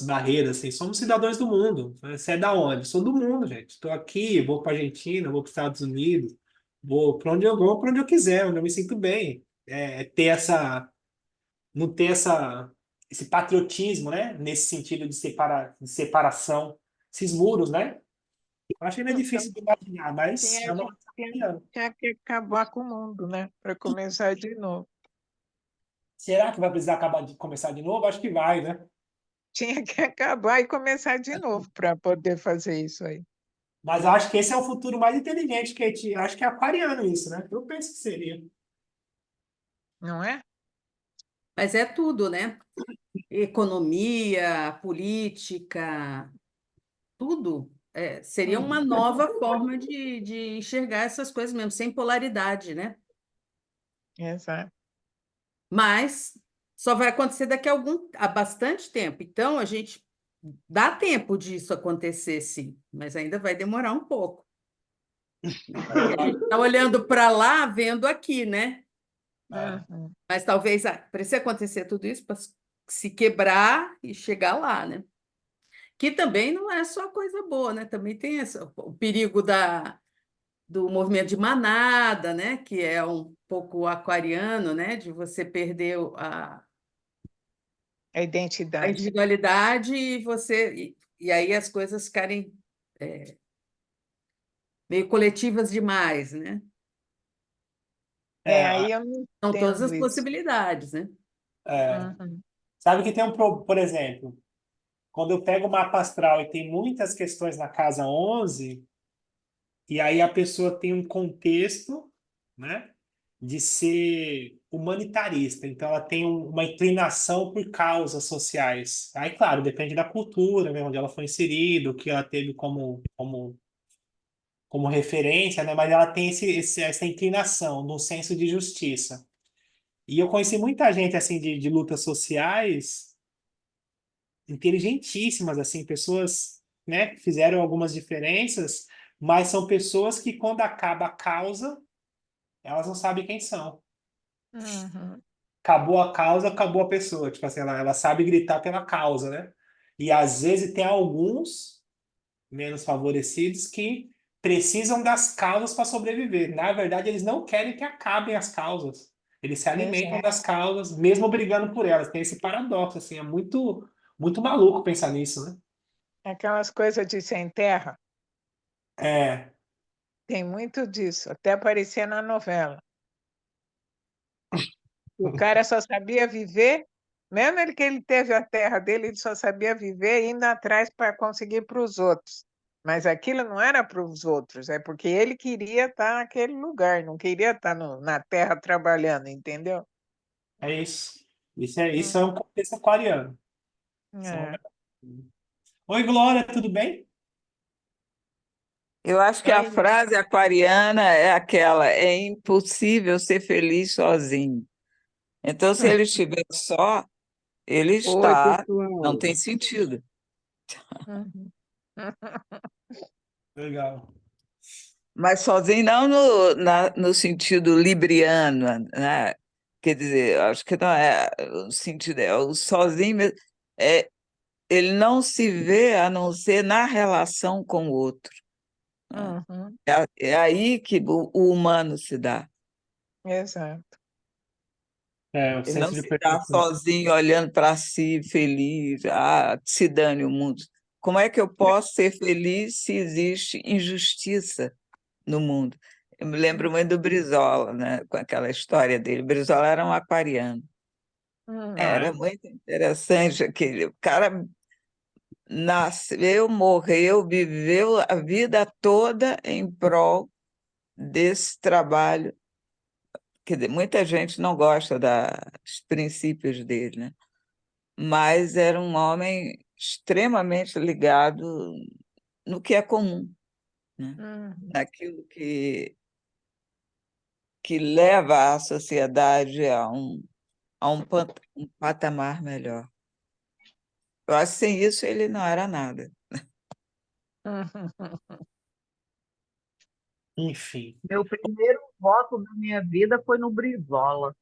barreiras, assim. Somos cidadãos do mundo. Você é da onde? Sou do mundo, gente. Estou aqui, vou para Argentina, vou para os Estados Unidos, vou para onde eu vou, para onde eu quiser, onde eu me sinto bem. Ter não ter esse patriotismo, né? Nesse sentido de separação, esses muros, né? Eu acho que ainda é difícil de imaginar, mas Tinha é que, uma. tinha que acabar com o mundo, né? Para começar de novo. Será que vai precisar começar de novo? Acho que vai, né? Tinha que acabar e começar de novo para poder fazer isso aí. Mas eu acho que esse é o futuro mais inteligente que a gente. Acho que é aquariano isso, né? Eu penso que seria. Não é? Mas é tudo, né? Economia, política, tudo. Seria uma nova forma de enxergar essas coisas mesmo, sem polaridade, né? Exato. Mas só vai acontecer há bastante tempo. Então, a gente dá tempo disso acontecer, sim, mas ainda vai demorar um pouco. Aí a gente está olhando para lá, vendo aqui, né? Uhum. Mas talvez precise acontecer tudo isso para se quebrar e chegar lá, né? Que também não é só coisa boa, né? Também tem o perigo do movimento de manada, né? Que é um pouco aquariano, né? De você perder A a identidade. individualidade e aí as coisas ficarem meio coletivas demais, né? Aí eu não São todas entendo as isso. possibilidades, né? Uhum. Sabe que tem por exemplo, quando eu pego o mapa astral e tem muitas questões na casa 11 e aí a pessoa tem um contexto, né? De ser humanitarista. Então, ela tem uma inclinação por causas sociais. Aí, claro, depende da cultura, né, onde ela foi inserida, o que ela teve como referência, né? Mas ela tem essa inclinação no senso de justiça. E eu conheci muita gente assim de lutas sociais inteligentíssimas, assim, pessoas, né, que fizeram algumas diferenças, mas são pessoas que, quando acaba a causa, elas não sabem quem são. Uhum. Acabou a causa, acabou a pessoa. Tipo assim, ela sabe gritar pela causa, né? E às vezes tem alguns menos favorecidos que precisam das causas para sobreviver. Na verdade, eles não querem que acabem as causas. Eles se alimentam Exato. das causas, mesmo brigando por elas. Tem esse paradoxo, assim, é muito, muito maluco pensar nisso, né? Aquelas coisas de sem terra, É, tem muito disso, até aparecia na novela. O cara só sabia viver, mesmo ele que ele teve a terra dele, ele só sabia viver indo atrás para conseguir para os outros. Mas aquilo não era para os outros, é porque ele queria estar naquele lugar, não queria estar na terra trabalhando, entendeu? é isso. Isso é um contexto aquariano. Isso é É. Oi, Glória, tudo bem? Eu acho que a Ai, frase aquariana é aquela: é impossível ser feliz sozinho. Então, se ele estiver só, ele Oi, está, não pessoal. tem sentido. uhum. Legal. Mas sozinho não no sentido libriano, né? Quer dizer, acho que não é o sentido, é o sozinho mesmo. É, ele não se vê a não ser na relação com o outro. Né? Uhum. É aí que o humano se dá. Exato. É, o Ele não senso de se dá pertencimento. sozinho, olhando para si, feliz, que se dane o mundo. Como é que eu posso ser feliz se existe injustiça no mundo? Eu me lembro muito do Brizola, né? Com aquela história dele. O Brizola era um aquariano. Ah, Uhum. Era é? muito interessante aquele. O cara nasceu, morreu, viveu a vida toda em prol desse trabalho. Quer dizer, muita gente não gosta dos princípios dele, né? Mas era um homem extremamente ligado no que é comum, né? Uhum. Naquilo que leva a sociedade a um patamar melhor. Eu acho que sem isso ele não era nada. Uhum. Enfim. Meu primeiro voto da minha vida foi no Brizola.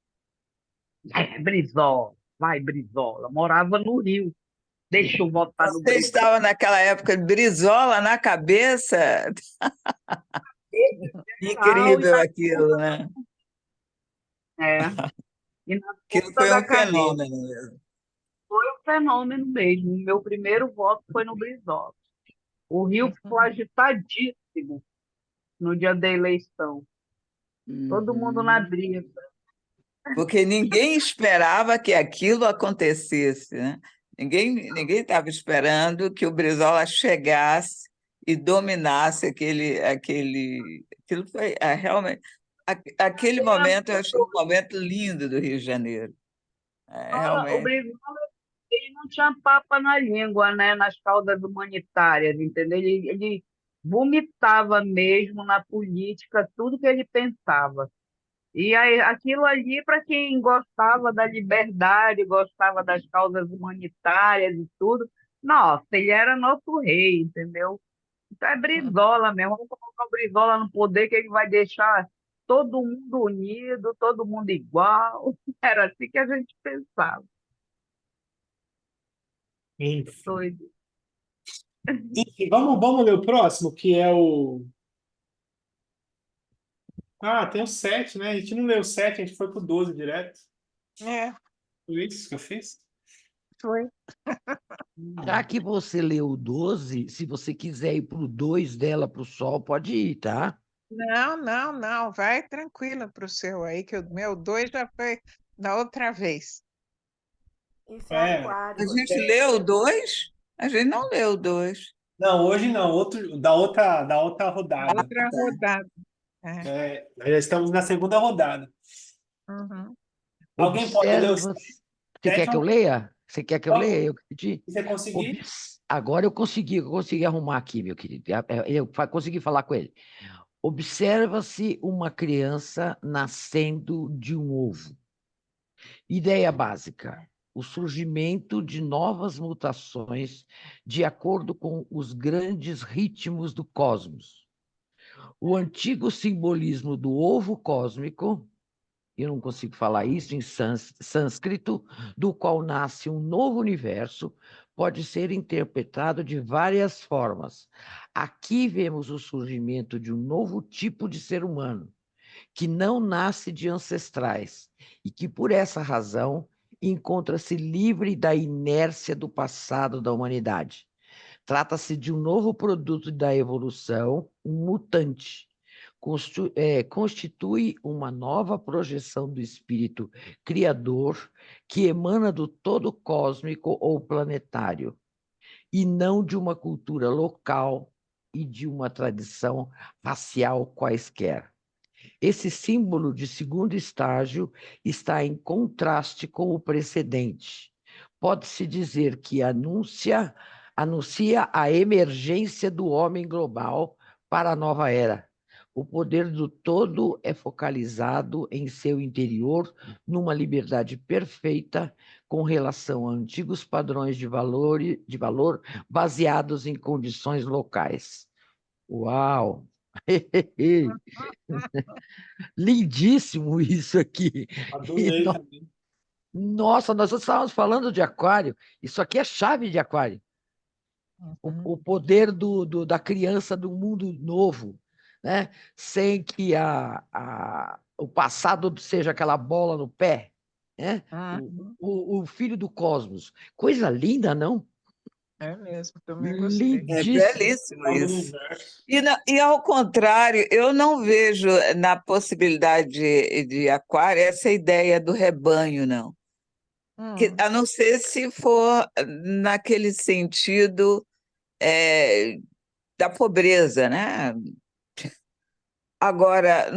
Brizola, vai Brizola. Morava no Rio. Deixa eu votar no Você Brizola. estava naquela época de Brizola na cabeça? Geral e Incrível na aquilo, né? É, e na Aquilo ponta foi da um cabeça. fenômeno mesmo. Foi um fenômeno mesmo. Meu primeiro voto foi no Brizola. O Rio ficou Uhum. agitadíssimo no dia da eleição. Todo mundo na Uhum. briga. Porque ninguém esperava que aquilo acontecesse, né? Ninguém estava esperando que o Brizola chegasse e dominasse aquilo foi realmente aquele momento eu achei um momento lindo do Rio de Janeiro. O Realmente. Brizola, ele não tinha papa na língua, né, nas causas humanitárias, entendeu? Ele vomitava mesmo na política tudo que ele pensava. E aí, aquilo ali, para quem gostava da liberdade, gostava das causas humanitárias e tudo, nossa, ele era nosso rei, entendeu? Então é Brizola mesmo, vamos colocar o Brizola no poder, que ele vai deixar todo mundo unido, todo mundo igual. Era assim que a gente pensava. Enfim. Doido. Enfim, vamos ler o próximo, que é o. Ah, tem o 7, né? A gente não leu o 7, a gente foi pro 12 direto. É, Foi isso que eu fiz? foi. Já que você leu o 12, se você quiser ir para o 2 dela para o sol, pode ir, tá? Não, não, não. Vai tranquila para o seu aí, que o meu 2 já foi da outra vez. Isso é É. A aquário. gente leu o dois? A gente não leu o dois. Não, hoje não, outro, da outra rodada. Outra rodada. É. É, nós já estamos na segunda rodada. Uhum. Alguém pode ler o Observa. Você quer 7? que eu leia? Você quer que eu leia? Eu pedi. Se você conseguir. Agora eu consegui arrumar aqui, meu querido. Consegui falar com ele. Observa-se uma criança nascendo de um ovo. Ideia básica: o surgimento de novas mutações de acordo com os grandes ritmos do cosmos. O antigo simbolismo do ovo cósmico, eu não consigo falar isso em sânscrito, do qual nasce um novo universo, pode ser interpretado de várias formas. Aqui vemos o surgimento de um novo tipo de ser humano, que não nasce de ancestrais e que, por essa razão, encontra-se livre da inércia do passado da humanidade. Trata-se de um novo produto da evolução, um mutante. Constitui uma nova projeção do espírito criador que emana do todo cósmico ou planetário, e não de uma cultura local e de uma tradição racial quaisquer. Esse símbolo de segundo estágio está em contraste com o precedente. Pode-se dizer que anuncia a emergência do homem global para a nova era. O poder do todo é focalizado em seu interior, numa liberdade perfeita com relação a antigos padrões de valor baseados em condições locais. Uau! Lindíssimo isso aqui. Adorei também. Nossa, nós estávamos falando de aquário. Isso aqui é chave de aquário. O poder da criança do mundo novo, né? Sem que o passado seja aquela bola no pé, né? O filho do cosmos. Coisa linda, não? É mesmo, também gostei. É Lindíssimo. belíssimo Tá no isso. universo. E ao contrário, eu não vejo na possibilidade de aquário essa ideia do rebanho, não. A não ser se for naquele sentido da pobreza, né? Agora,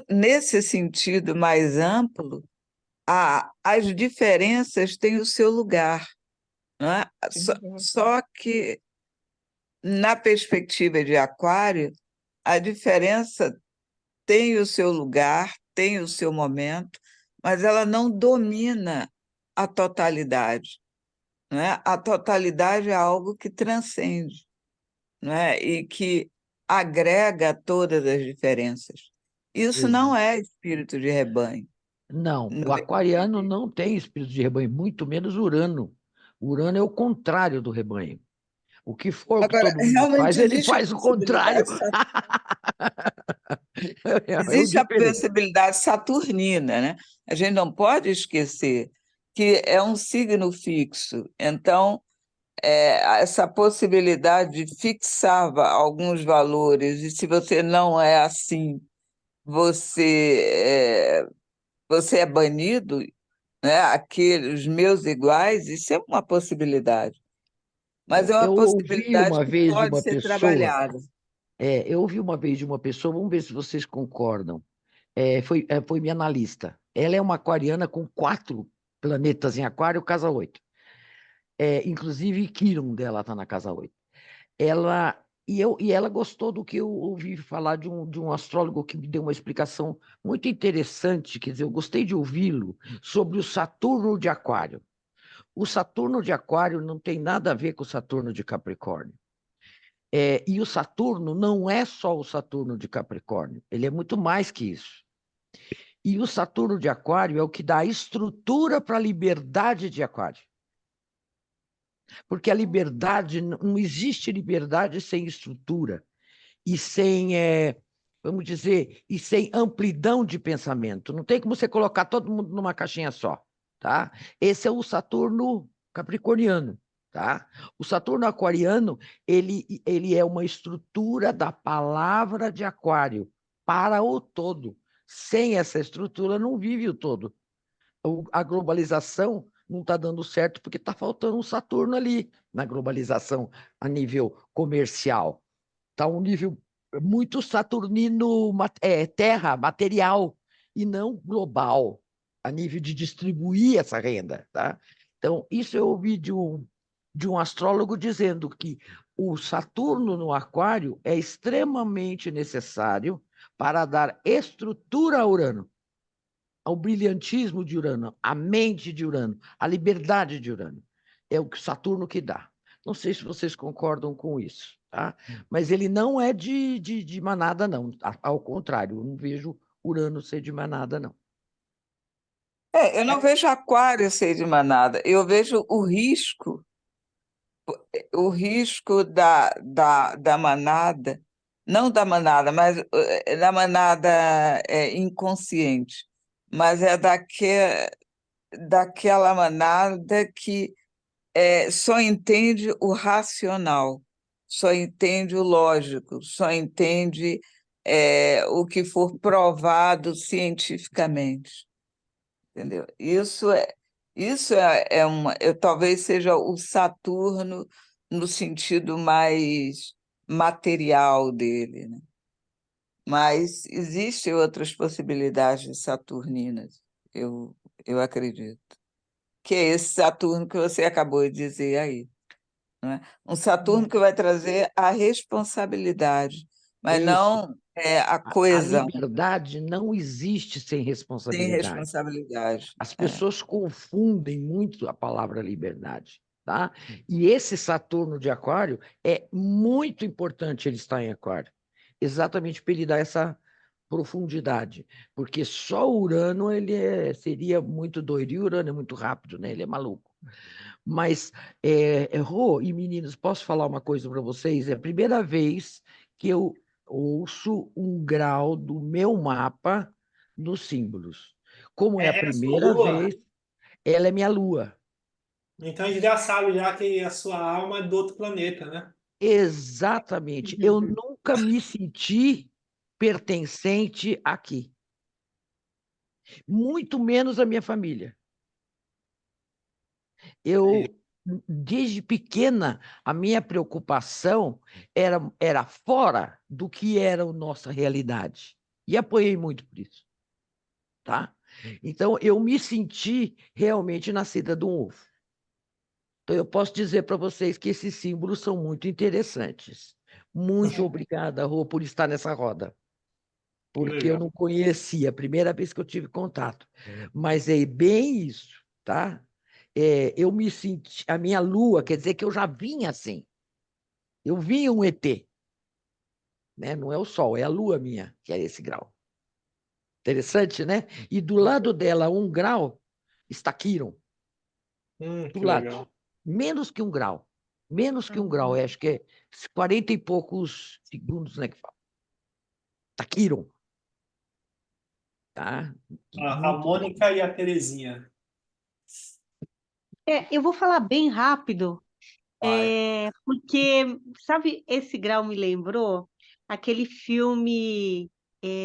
nesse sentido mais amplo, as diferenças têm o seu lugar, não é? Só que, na perspectiva de aquário, a diferença tem o seu lugar, tem o seu momento, mas ela não domina a totalidade, não é? A totalidade é algo que transcende, não é? E que agrega todas as diferenças. Isso não é espírito de rebanho. Não, Não o é- aquariano não tem espírito de rebanho, muito menos Urano. Urano é o contrário do rebanho. O que for o que Agora, todo mundo faz, realmente ele faz o contrário. É o existe a diferente. possibilidade saturnina, né? A gente não pode esquecer que é um signo fixo. Então, essa possibilidade de fixar alguns valores, e se você não é assim, você é banido, né? Aqueles meus iguais, isso é uma possibilidade. Mas é uma Eu ouvi possibilidade uma que vez de pode uma ser pessoa, trabalhada. eu ouvi uma vez de uma pessoa, vamos ver se vocês concordam. Foi minha analista. Ela é uma aquariana com 4 planetas em aquário, casa 8. Inclusive, Quirón dela está na casa 8. Ela gostou do que eu ouvi falar de um astrólogo que me deu uma explicação muito interessante, quer dizer, eu gostei de ouvi-lo, sobre o Saturno de Aquário. O Saturno de Aquário não tem nada a ver com o Saturno de Capricórnio. E o Saturno não é só o Saturno de Capricórnio, ele é muito mais que isso. E o Saturno de Aquário é o que dá a estrutura para a liberdade de Aquário. Porque a liberdade, não existe liberdade sem estrutura e sem, vamos dizer, e sem amplidão de pensamento. Não tem como você colocar todo mundo numa caixinha só, tá? Esse é o Saturno capricorniano, tá? O Saturno aquariano, ele é uma estrutura da palavra de aquário para o todo. Sem essa estrutura, não vive o todo. A globalização não está dando certo porque está faltando um Saturno ali na globalização a nível comercial. Está um nível muito saturnino, terra, material, e não global, a nível de distribuir essa renda. Tá? Então, isso eu ouvi de um astrólogo dizendo que o Saturno no Aquário é extremamente necessário para dar estrutura a Urano, ao brilhantismo de Urano, à mente de Urano, à liberdade de Urano. É o que Saturno que dá. Não sei se vocês concordam com isso, tá? Mas ele não é de manada, não. Ao contrário, eu não vejo Urano ser de manada, não. Eu não vejo aquário ser de manada, eu vejo o risco da manada, não da manada, mas da manada inconsciente, mas é daquela manada que só entende o racional, só entende o lógico, só entende o que for provado cientificamente. Entendeu? Talvez seja o Saturno no sentido mais material dele, né? Mas existem outras possibilidades saturninas, eu acredito, que é esse Saturno que você acabou de dizer aí, não é? Um Saturno que vai trazer a responsabilidade, mas Isso. não a A coesão, liberdade não existe sem sem responsabilidade. responsabilidade. As pessoas confundem muito a palavra liberdade, tá? E esse Saturno de Aquário é muito importante ele estar em Aquário, exatamente para ele dar essa profundidade, porque só Urano seria muito doido, e Urano é muito rápido, né? Ele é maluco. Mas, Rô e meninos, posso falar uma coisa para vocês? É a primeira vez que eu ouço um grau do meu mapa nos símbolos. Como é a É a sua primeira lua? vez, ela é minha lua. Então a gente já sabe já que a sua alma é do outro planeta, né? Exatamente. Eu nunca me senti pertencente aqui, muito menos a minha família. Eu, desde pequena, a minha preocupação era fora do que era a nossa realidade. E apoiei muito por isso, tá? Então, eu me senti realmente nascida de um ovo. Então, eu posso dizer para vocês que esses símbolos são muito interessantes. Muito obrigada, Rô, por estar nessa roda, Que porque eu legal. não conhecia, a primeira vez que eu tive contato. Mas é bem isso, tá? Eu me senti, a minha lua, quer dizer que eu já vinha assim. Eu vinha um ET, né? Não é o Sol, é a lua minha, que é esse grau. Interessante, né? E do lado dela, 1 grau, está Quirón, do Que lado. legal. Menos que 1 grau. Menos que 1 grau, acho que é 40 e poucos segundos, né? Que fala. Está Quirón, tá? A Muito Mônica e a Terezinha. Eu vou falar bem rápido, Vai. porque, sabe, esse grau me lembrou aquele filme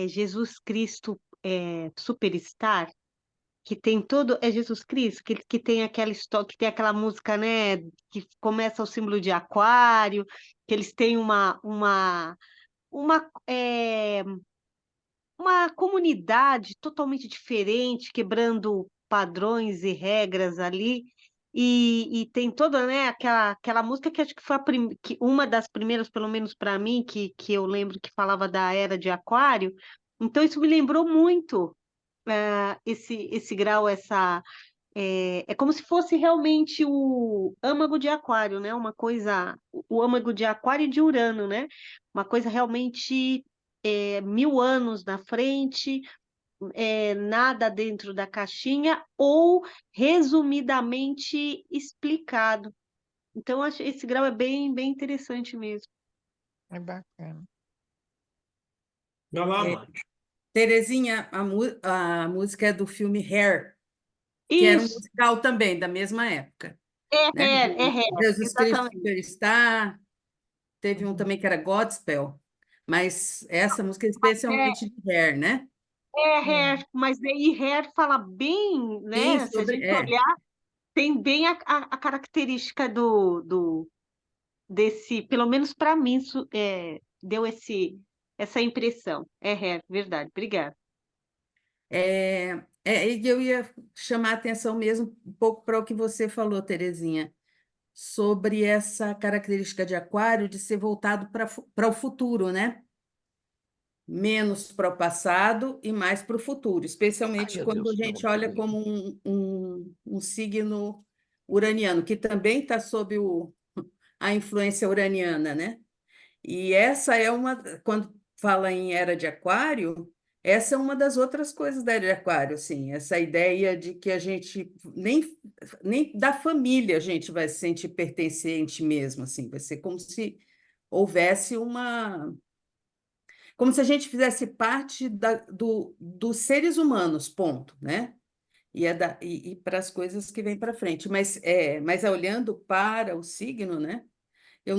Jesus Cristo Superstar, que tem todo. É Jesus Cristo, que tem aquela história, que tem aquela música, né? Que começa o símbolo de aquário, que eles têm uma, é, uma comunidade totalmente diferente, quebrando padrões e regras ali. E tem toda, né, aquela música que acho que foi uma das primeiras, pelo menos para mim, que eu lembro que falava da era de Aquário. Então, isso me lembrou muito esse grau, é como se fosse realmente o âmago de Aquário, né? Uma coisa, o âmago de Aquário e de Urano, né? Uma coisa realmente 1000 anos na frente, nada dentro da caixinha ou resumidamente explicado. Então, eu acho esse grau é bem, bem interessante mesmo. É bacana. Vai lá, É, mano. Terezinha, a música é do filme Hair, que era um Isso, musical também, da mesma época, né? é O ré, Jesus Cristo exatamente. Superstar, teve um também que era Godspell, mas essa música é É, especialmente de Hair, né? Hair, mas aí Hair fala bem, Sim, né? Se a sobre. gente olhar, tem bem a característica desse, pelo menos para mim, deu essa impressão. É, verdade, obrigada. E eu ia chamar a atenção mesmo um pouco para o que você falou, Terezinha, sobre essa característica de Aquário de ser voltado para o futuro, né? Menos para o passado e mais para o futuro, Ai, especialmente meu quando a Deus, não, gente olha peraí. como um signo uraniano, que também está sob a influência uraniana, né? E essa é quando fala em era de Aquário, essa é uma das outras coisas da era de Aquário, assim, essa ideia de que a gente nem da família a gente vai se sentir pertencente mesmo, assim, vai ser como se houvesse como se a gente fizesse parte dos seres humanos, ponto, né? E para as coisas que vêm para frente. Mas olhando para o signo, né? Eu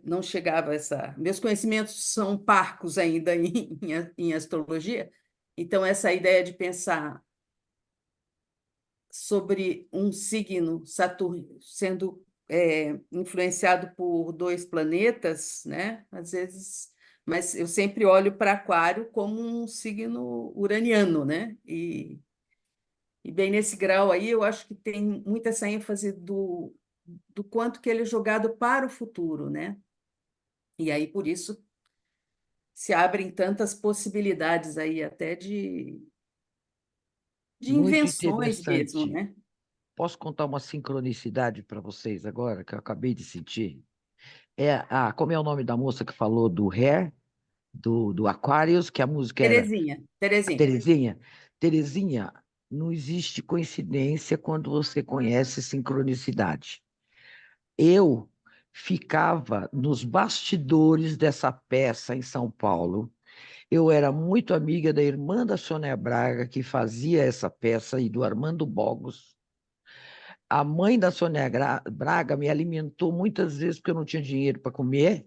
não chegava a essa. Meus conhecimentos são parcos ainda em astrologia, então essa ideia de pensar sobre um signo, Saturno, sendo influenciado por 2 planetas, né? Às vezes, mas eu sempre olho para Aquário como um signo uraniano, né? E bem nesse grau aí, eu acho que tem muita essa ênfase do quanto que ele é jogado para o futuro, né? E aí, por isso, se abrem tantas possibilidades aí, até de Muito invenções mesmo, interessante. né? Posso contar uma sincronicidade para vocês agora, que eu acabei de sentir? Como é o nome da moça que falou do Hair, do Aquarius, que a música era Terezinha, a Terezinha. Terezinha? Terezinha, não existe coincidência quando você conhece sincronicidade. Eu ficava nos bastidores dessa peça em São Paulo. Eu era muito amiga da irmã da Sônia Braga, que fazia essa peça, e do Armando Bogos. A mãe da Sônia Braga me alimentou muitas vezes porque eu não tinha dinheiro para comer,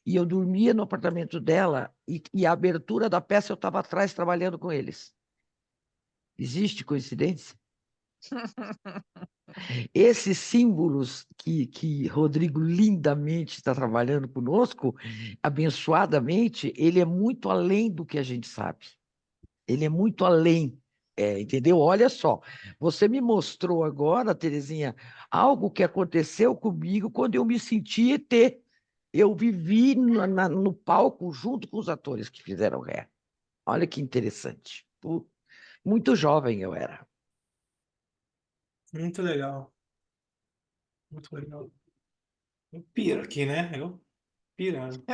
e eu dormia no apartamento dela, e a abertura da peça eu estava atrás trabalhando com eles. Existe coincidência? Esses símbolos que Rodrigo lindamente está trabalhando conosco, abençoadamente, ele é muito além do que a gente sabe. Ele é muito além, entendeu? Olha só, você me mostrou agora, Terezinha, algo que aconteceu comigo quando eu me senti ET. Eu vivi no palco junto com os atores que fizeram Ré. Olha que interessante. Muito jovem eu era. Muito legal. Muito legal. Eu piro aqui, né? Eu pirando.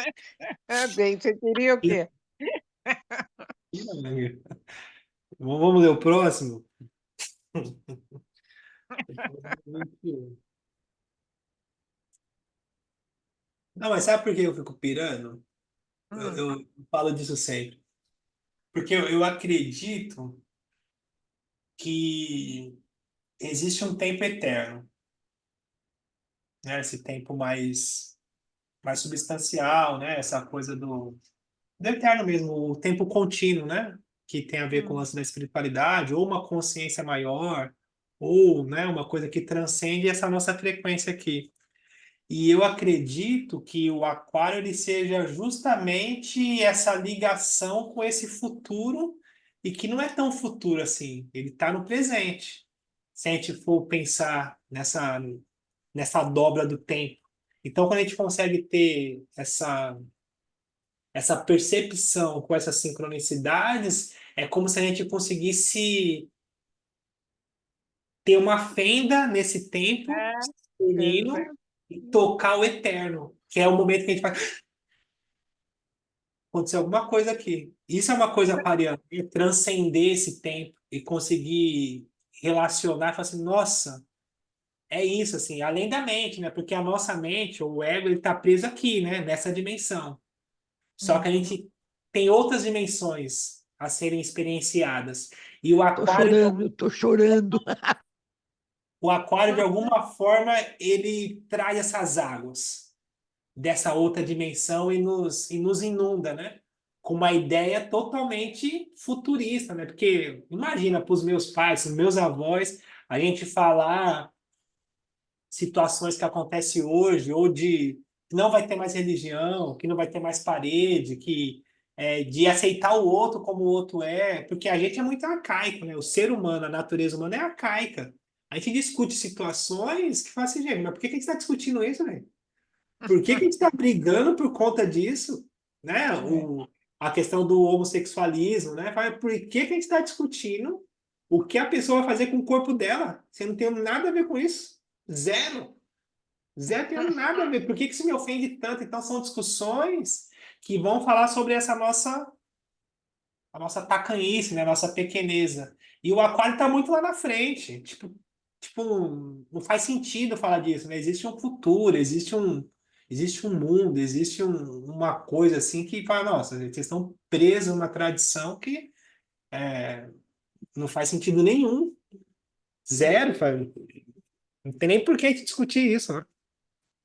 Bem, você queria o quê? Pirando. Vamos ler o próximo? Não, mas sabe por que eu fico pirando? Eu, Hum, eu falo disso sempre. Porque eu acredito que existe um tempo eterno, né? Esse tempo mais substancial, né? Essa coisa do eterno mesmo, o tempo contínuo, né? Que tem a ver com o hum. lance da espiritualidade, ou uma consciência maior, ou, né, uma coisa que transcende essa nossa frequência aqui. E eu acredito que o aquário ele seja justamente essa ligação com esse futuro e que não é tão futuro assim, ele está no presente. Se a gente for pensar nessa dobra do tempo. Então, quando a gente consegue ter essa percepção com essas sincronicidades, é como se a gente conseguisse ter uma fenda nesse tempo É, menino exato. e tocar o eterno, que é o momento que a gente faz acontecer alguma coisa aqui. Isso é uma coisa aquariana, é transcender esse tempo e conseguir relacionar, falar assim, nossa, é isso assim, além da mente, né? Porque a nossa mente, o ego, ele está preso aqui, né? Nessa dimensão. Só que a Uhum. gente tem outras dimensões a serem experienciadas. E Tô chorando, tô chorando. o aquário, de alguma forma, ele traz essas águas dessa outra dimensão e nos inunda, né? Com uma ideia totalmente futurista, né? Porque imagina para os meus pais, os meus avós, a gente falar situações que acontecem hoje, ou de que não vai ter mais religião, que não vai ter mais parede, de aceitar o outro como o outro é, porque a gente é muito arcaico, né? O ser humano, a natureza humana é arcaica. A gente discute situações que fala assim, gente, mas por que que a gente está discutindo isso, velho? Por que que a gente está brigando por conta disso? Né? É. A questão do homossexualismo, né? Fala, por que que a gente está discutindo o que a pessoa vai fazer com o corpo dela? Você não tem nada a ver com isso. Zero. Zero tem nada a ver. Por que que isso me ofende tanto? Então, são discussões que vão falar sobre essa a nossa tacanhice, né? A nossa pequeneza. E o aquário está muito lá na frente. Tipo, não faz sentido falar disso, né? Existe um futuro, existe um mundo, existe uma coisa assim que fala, nossa, vocês estão presos numa tradição que não faz sentido nenhum. Zero, não tem nem por que a gente discutir isso, né?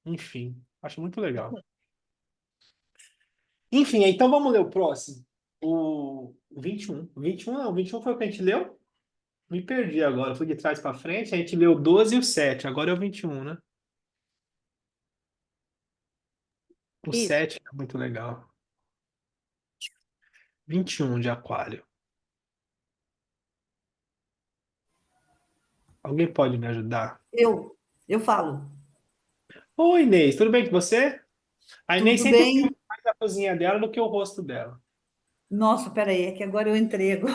Enfim, acho muito legal. Enfim, então vamos ler o próximo. O 21. O 21 não, o 21 foi o que a gente leu? Me perdi agora, fui de trás para frente, a gente leu o 12 e o 7, agora é o 21, né? O Isso. 7 é muito legal. 21 de Aquário. Alguém pode me ajudar? Eu falo. Oi, Inês, tudo bem com você? A Inês Tudo sempre fala bem? a cozinha dela do que o rosto dela. Nossa, peraí, é que agora eu entrei agora.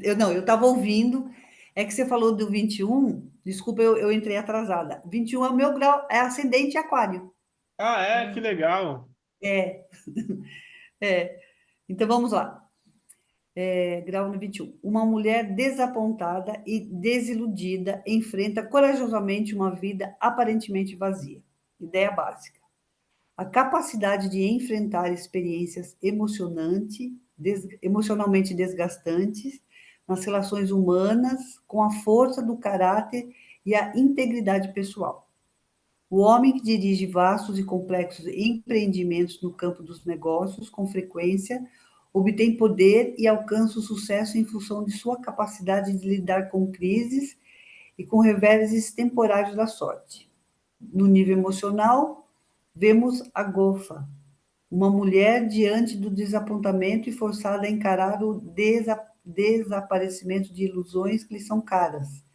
Eu estava ouvindo. É que você falou do 21. Desculpa, eu entrei atrasada. 21 é o meu grau, é ascendente aquário. Ah, é? Que legal. É, é. Então vamos lá. Grau no 21. Uma mulher desapontada e desiludida enfrenta corajosamente uma vida aparentemente vazia. Ideia básica. A capacidade de enfrentar experiências emocionalmente desgastantes nas relações humanas com a força do caráter e a integridade pessoal. O homem que dirige vastos e complexos empreendimentos no campo dos negócios, com frequência, obtém poder e alcança o sucesso em função de sua capacidade de lidar com crises e com reveses temporários da sorte. No nível emocional, vemos a Gofa, uma mulher diante do desapontamento e forçada a encarar o desaparecimento de ilusões que lhe são caras,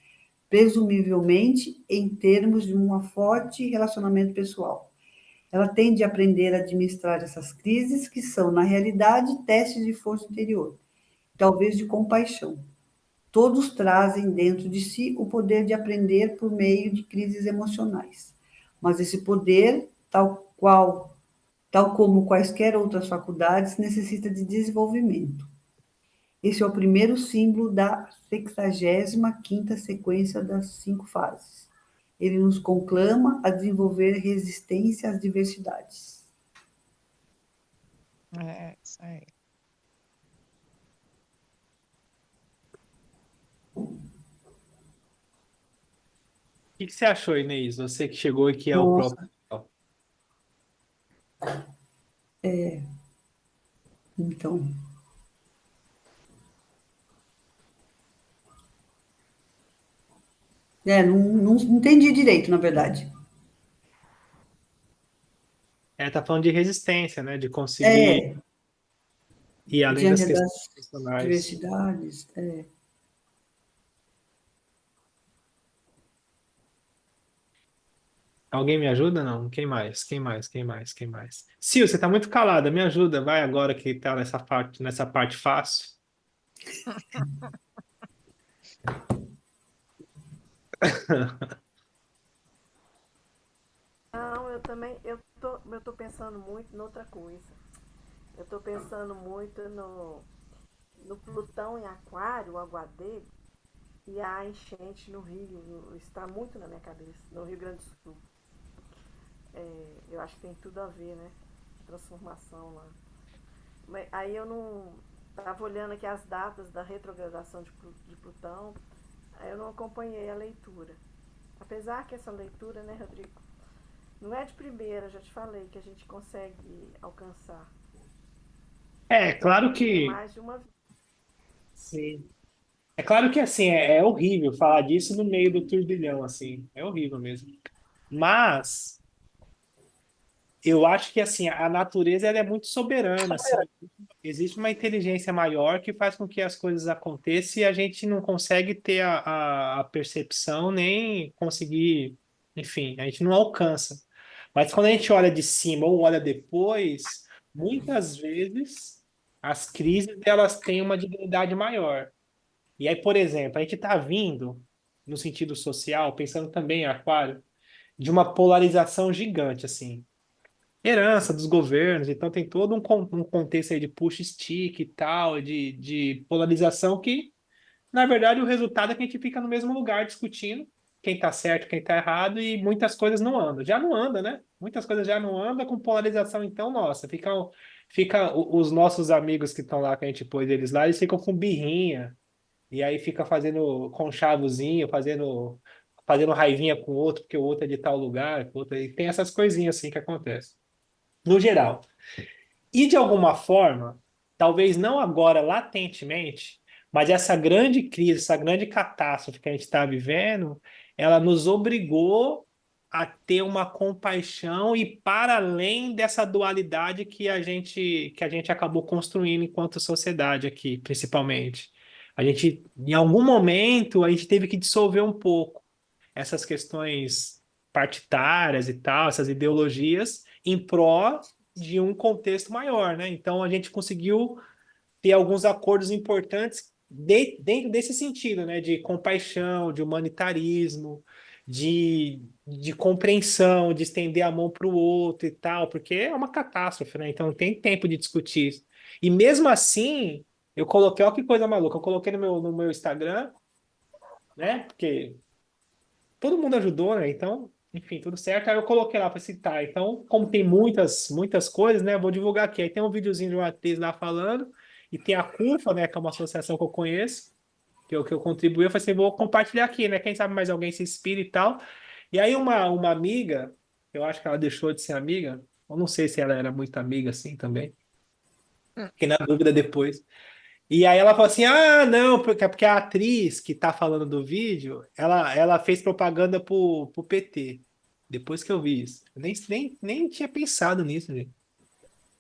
presumivelmente em termos de um forte relacionamento pessoal. Ela tem de aprender a administrar essas crises, que são, na realidade, testes de força interior, talvez de compaixão. Todos trazem dentro de si o poder de aprender por meio de crises emocionais. Mas esse poder, tal como quaisquer outras faculdades, necessita de desenvolvimento. Esse é o primeiro símbolo da 65ª sequência das 5 fases. Ele nos conclama a desenvolver resistência às diversidades. É, isso aí. O que você achou, Inês? Você que chegou aqui ao Nossa, próprio. então, não entendi direito, na verdade. Tá falando de resistência, né? De conseguir É, ir além das diante das questões personais. diversidades, Alguém me ajuda? Não. Quem mais? Quem mais? Quem mais? Quem mais? Sil, você tá muito calada. Me ajuda. Vai agora que tá nessa parte fácil. Não, eu também, eu tô pensando muito noutra coisa. Eu tô pensando muito no Plutão em Aquário, o água dele, e a enchente no Rio, está muito na minha cabeça, no Rio Grande do Sul. Eu acho que tem tudo a ver, né? Transformação lá. Mas aí eu não. Estava olhando aqui as datas da retrogradação de Plutão, aí eu não acompanhei a leitura. Apesar que essa leitura, né, Rodrigo, não é de primeira, já te falei, que a gente consegue alcançar. Claro É que. mais de uma vez. Sim. É claro que assim, é horrível falar disso no meio do turbilhão, assim. É horrível mesmo. Mas eu acho que assim, a natureza ela é muito soberana, assim. Existe uma inteligência maior que faz com que as coisas aconteçam e a gente não consegue ter a percepção nem conseguir, enfim, a gente não alcança. Mas quando a gente olha de cima ou olha depois, muitas vezes as crises elas têm uma dignidade maior. E aí, por exemplo, a gente está vindo, no sentido social, pensando também em Aquário, de uma polarização gigante, assim. Herança dos governos, então tem todo um contexto aí de push-stick e tal, de polarização que, na verdade, o resultado é que a gente fica no mesmo lugar discutindo quem tá certo, quem tá errado, e muitas coisas não andam. Já não anda, né? Muitas coisas já não andam com polarização, então, nossa, os nossos amigos que estão lá, que a gente pôs eles lá, eles ficam com birrinha, e aí fica fazendo conchavozinho, fazendo raivinha com o outro, porque o outro é de tal lugar, o outro, e tem essas coisinhas assim que acontecem. No geral. E de alguma forma, talvez não agora latentemente, mas essa grande crise, essa grande catástrofe que a gente está vivendo, ela nos obrigou a ter uma compaixão e para além dessa dualidade que a gente acabou construindo enquanto sociedade aqui, principalmente. Em algum momento, a gente teve que dissolver um pouco essas questões partidárias e tal, essas ideologias, em prol de um contexto maior, né? Então a gente conseguiu ter alguns acordos importantes dentro desse sentido, né? De compaixão, de humanitarismo, de compreensão, de estender a mão para o outro e tal, porque é uma catástrofe, né? Então não tem tempo de discutir isso. E mesmo assim, eu coloquei, olha que coisa maluca, eu coloquei no meu Instagram, né? Porque todo mundo ajudou, né? Então, enfim, tudo certo. Aí eu coloquei lá para citar. Então, como tem muitas coisas, né? Eu vou divulgar aqui. Aí tem um videozinho de uma atriz lá falando, e tem a CUFA, né? Que é uma associação que eu conheço, que eu contribuí. Eu falei assim, vou compartilhar aqui, né? Quem sabe mais alguém se inspira e tal. E aí uma amiga, eu acho que ela deixou de ser amiga, eu não sei se ela era muito amiga assim também, fiquei na dúvida depois. E aí ela falou assim: ah, não, porque a atriz que tá falando do vídeo, ela fez propaganda pro PT. Depois que eu vi isso. Eu nem tinha pensado nisso, gente.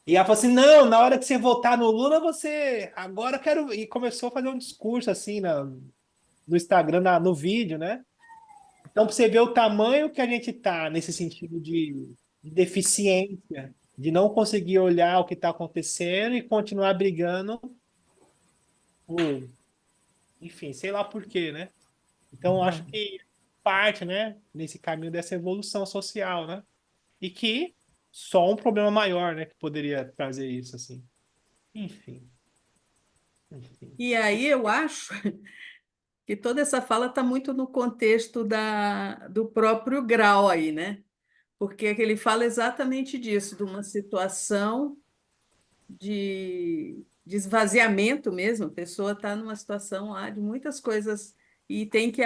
E ela falou assim: não, na hora que você votar no Lula, você. Agora eu quero. E começou a fazer um discurso assim no Instagram, no vídeo, né? Então, pra você ver o tamanho que a gente tá nesse sentido de deficiência, de não conseguir olhar o que está acontecendo e continuar brigando por, enfim, sei lá por quê, né? Então, acho que parte, né, nesse caminho dessa evolução social, né? E que só um problema maior, né, que poderia trazer isso, assim. Enfim, enfim. E aí eu acho que toda essa fala está muito no contexto do próprio Grau aí, né? Porque ele fala exatamente disso, de uma situação de esvaziamento mesmo. A pessoa está numa situação lá de muitas coisas e tem que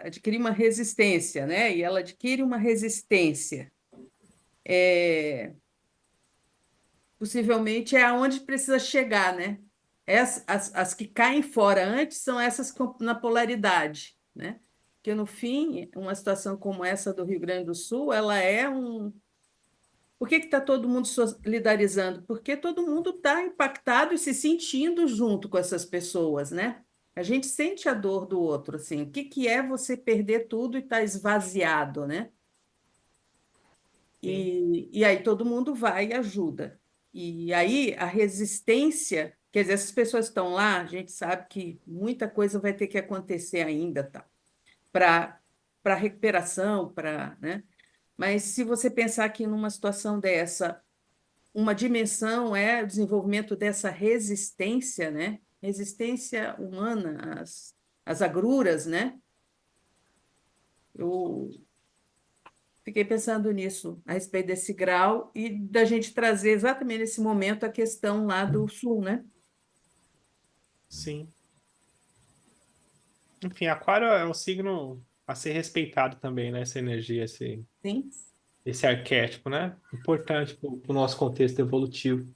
adquirir uma resistência, né? E ela adquire uma resistência. Possivelmente é aonde precisa chegar, né? As que caem fora antes são essas na polaridade, né? Porque, no fim, uma situação como essa do Rio Grande do Sul, ela é um. Por que está todo mundo solidarizando? Porque todo mundo está impactado e se sentindo junto com essas pessoas, né? A gente sente a dor do outro, assim. O que é você perder tudo e estar esvaziado, né? Sim, E aí todo mundo vai e ajuda. E aí a resistência, quer dizer, essas pessoas estão lá, a gente sabe que muita coisa vai ter que acontecer ainda, tá? Para recuperação, para, né? Mas se você pensar que numa situação dessa, uma dimensão é o desenvolvimento dessa resistência, né? Resistência humana às agruras, né? Eu fiquei pensando nisso, a respeito desse grau e da gente trazer exatamente nesse momento a questão lá do sul, né? sim. Enfim, Aquário é um signo a ser respeitado também, né? Essa energia, Sim. esse arquétipo, né? Importante para o nosso contexto evolutivo.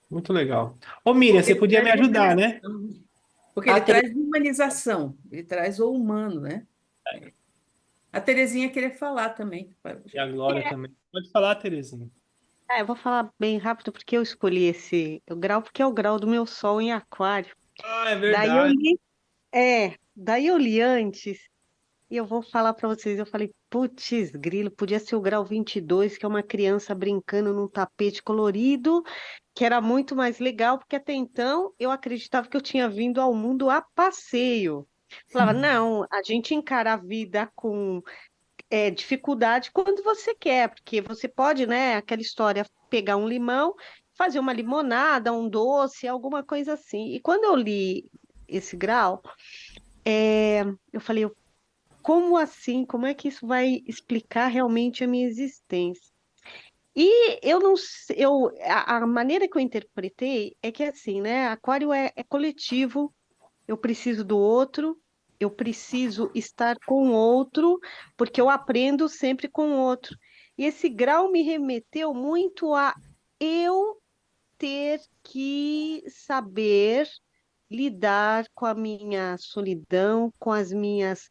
Muito legal. Ô, Miriam, Porque você ele podia me traz ajudar, né? humanização, porque A ele Tereza traz humanização, ele traz o humano, né? A Terezinha queria falar também. e a Glória também. Pode falar, Terezinha. Eu vou falar bem rápido porque eu escolhi esse grau, porque é o grau do meu sol em aquário. Ah, é Daí eu verdade. li, daí eu li antes e eu vou falar para vocês, eu falei, putz, grilo, podia ser o grau 22, que é uma criança brincando num tapete colorido, que era muito mais legal, porque até então eu acreditava que eu tinha vindo ao mundo a passeio. Falava, não, a gente encara a vida com dificuldade quando você quer, porque você pode, né, aquela história, pegar um limão, fazer uma limonada, um doce, alguma coisa assim. E quando eu li esse grau, eu falei, como assim? Como é que isso vai explicar realmente a minha existência? E eu não sei, a maneira que eu interpretei é que assim, né? Aquário é coletivo, eu preciso do outro, eu preciso estar com o outro, porque eu aprendo sempre com o outro. E esse grau me remeteu muito a eu ter que saber lidar com a minha solidão, com as minhas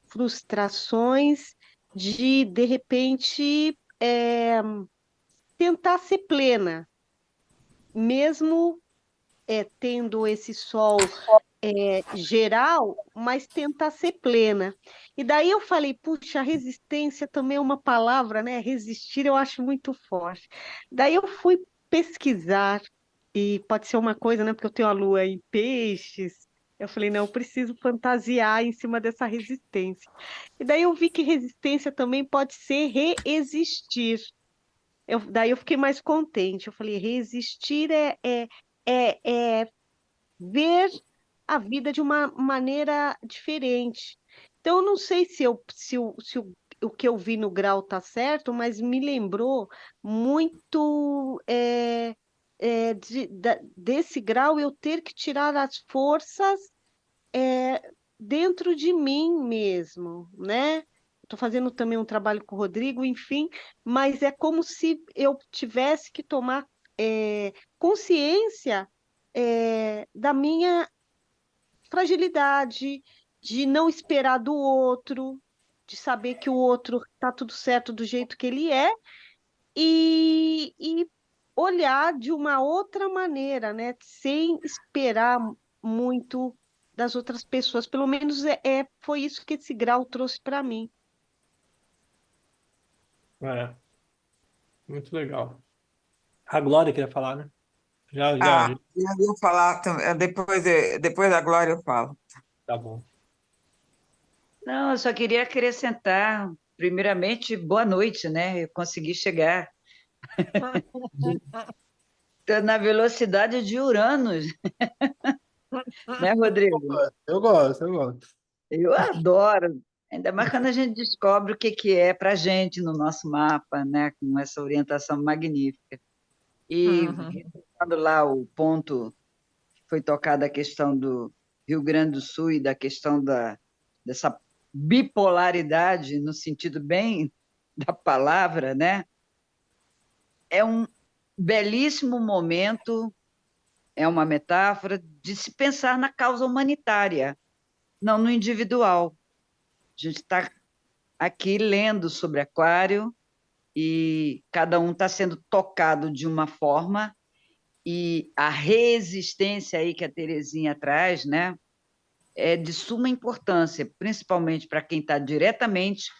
frustrações, de repente, tentar ser plena, mesmo tendo esse sol geral, mas tentar ser plena. E daí eu falei, puxa, resistência também é uma palavra, né? Resistir eu acho muito forte. Daí eu fui pesquisar, e pode ser uma coisa, né? Porque eu tenho a lua em peixes. Eu falei, não, eu preciso fantasiar em cima dessa resistência. E daí eu vi que resistência também pode ser reexistir. Daí eu fiquei mais contente. Eu falei, resistir é ver a vida de uma maneira diferente. Então, eu não sei se o que eu vi no grau tá certo, mas me lembrou muito desse grau eu ter que tirar as forças dentro de mim mesmo, né? Estou fazendo também um trabalho com o Rodrigo, enfim, mas é como se eu tivesse que tomar consciência da minha fragilidade, de não esperar do outro, de saber que o outro está tudo certo do jeito que ele é e olhar de uma outra maneira, né? Sem esperar muito das outras pessoas. Pelo menos foi isso que esse grau trouxe para mim. É, muito legal. A Glória queria falar, né? Já, já, Ah, eu ia falar, depois da Glória eu falo. tá bom. Não, eu só queria acrescentar, primeiramente, boa noite, né? Eu consegui chegar. Tô na velocidade de Uranus, né, Rodrigo? Eu gosto, eu gosto. Eu adoro, ainda mais quando a gente descobre o que que é para a gente no nosso mapa, né? Com essa orientação magnífica. E Uhum. quando lá o ponto foi tocado a questão do Rio Grande do Sul e da questão dessa bipolaridade, no sentido bem da palavra, né? É um belíssimo momento, é uma metáfora de se pensar na causa humanitária, não no individual. A gente está aqui lendo sobre Aquário e cada um está sendo tocado de uma forma e a resistência aí que a Terezinha traz, né, é de suma importância, principalmente para quem está diretamente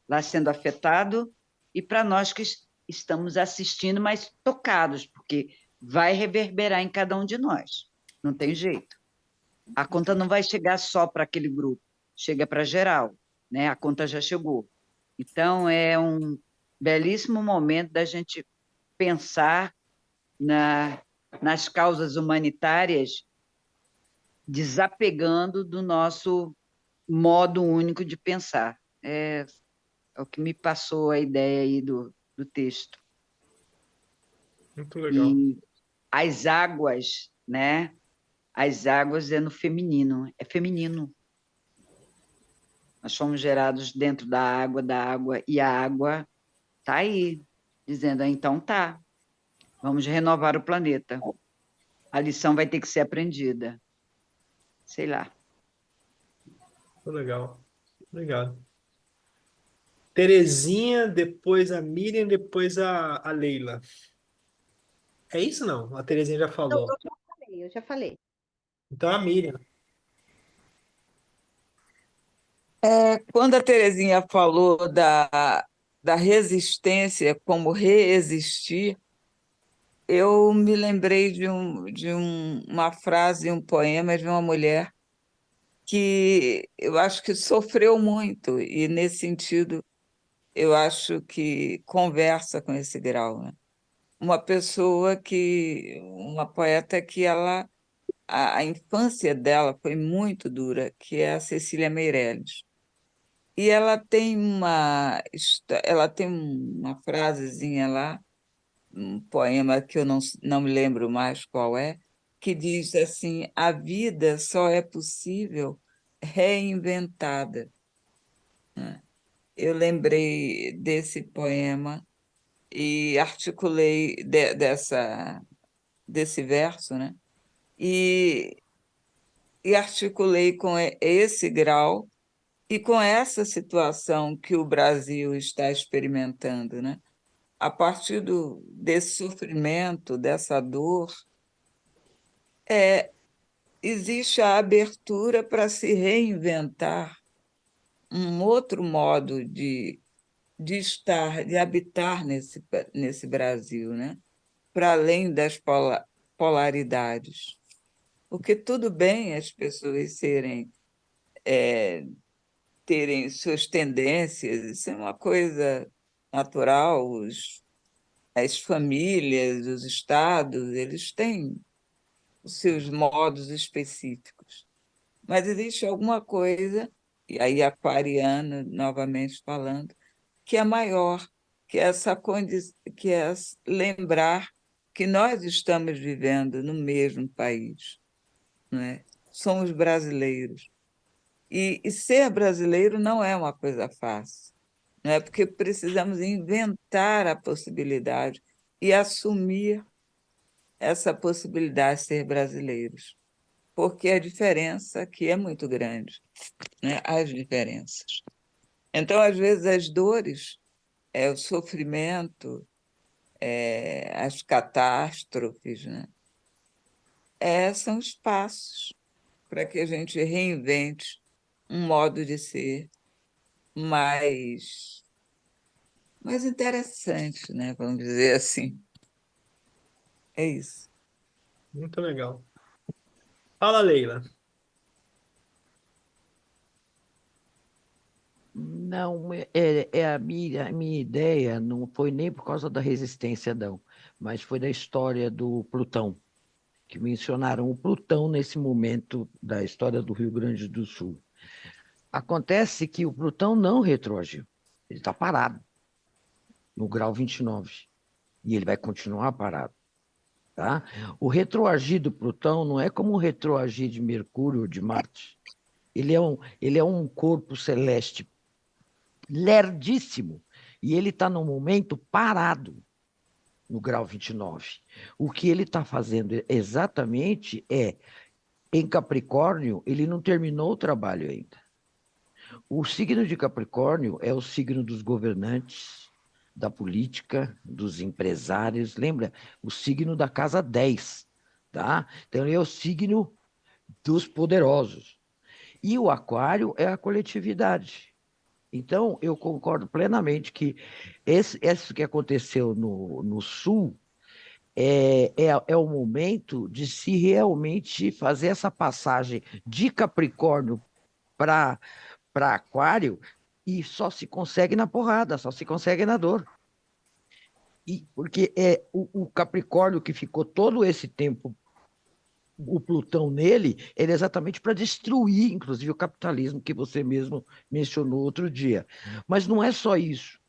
lá sendo afetado e para nós que estamos assistindo, mas tocados, porque vai reverberar em cada um de nós. Não tem jeito. A conta não vai chegar só para aquele grupo, chega para geral, né? A conta já chegou. Então, é um belíssimo momento da gente pensar nas causas humanitárias, desapegando do nosso modo único de pensar. É o que me passou a ideia aí do texto. Muito legal. E as águas, né? As águas é no feminino, é feminino. Nós fomos gerados dentro da água, e a água está aí, dizendo, então tá, vamos renovar o planeta. A lição vai ter que ser aprendida. Sei lá. Muito legal. Obrigado. Terezinha, depois a Miriam, depois a Leila. É isso não? A Terezinha já Não, falou. eu já falei. Então a Miriam. Quando a Terezinha falou da resistência como reexistir, eu me lembrei uma frase, um poema de uma mulher que eu acho que sofreu muito, e nesse sentido eu acho que conversa com esse grau, né? Uma poeta que a infância dela foi muito dura, que é a Cecília Meirelles. E ela tem uma frasezinha lá, um poema que eu não me lembro mais qual é, que diz assim: a vida só é possível reinventada. Eu lembrei desse poema e articulei desse verso, né? E, e articulei com esse grau e com essa situação que o Brasil está experimentando, né? A partir desse sofrimento, dessa dor, existe a abertura para se reinventar um outro modo de estar, de habitar nesse Brasil, né? Para além das polaridades. Porque tudo bem as pessoas terem suas tendências, isso é uma coisa natural, as famílias, os estados, eles têm os seus modos específicos. Mas existe alguma coisa, e aí aquariana, novamente falando, que é maior, que é essa condição, que é lembrar que nós estamos vivendo no mesmo país, não é? Somos brasileiros. E ser brasileiro não é uma coisa fácil, não é? Porque precisamos inventar a possibilidade e assumir essa possibilidade de ser brasileiros, porque a diferença aqui é muito grande, né? As diferenças. Então, às vezes, as dores, o sofrimento, as catástrofes, né? São espaços para que a gente reinvente um modo de ser mais, mais interessante, né? Vamos dizer assim. É isso. Muito legal. Fala, Leila. Não, a minha ideia não foi nem por causa da resistência, não, mas foi da história do Plutão, que mencionaram o Plutão nesse momento da história do Rio Grande do Sul. Acontece que o Plutão não retroagiu, ele está parado no grau 29 e ele vai continuar parado. Tá? O retroagir do Plutão não é como o retroagir de Mercúrio ou de Marte. Ele é um corpo celeste lerdíssimo e ele está no momento parado no grau 29. O que ele está fazendo exatamente em Capricórnio, ele não terminou o trabalho ainda. O signo de Capricórnio é o signo dos governantes, da política, dos empresários. Lembra? O signo da casa 10. Tá? Então, ele é o signo dos poderosos. E o aquário é a coletividade. Então, eu concordo plenamente que isso que aconteceu no Sul é o momento de se realmente fazer essa passagem de Capricórnio para Aquário, e só se consegue na porrada, só se consegue na dor. Porque é o Capricórnio que ficou todo esse tempo, o Plutão nele, ele é exatamente para destruir, inclusive, o capitalismo que você mesmo mencionou outro dia. Mas não é só isso.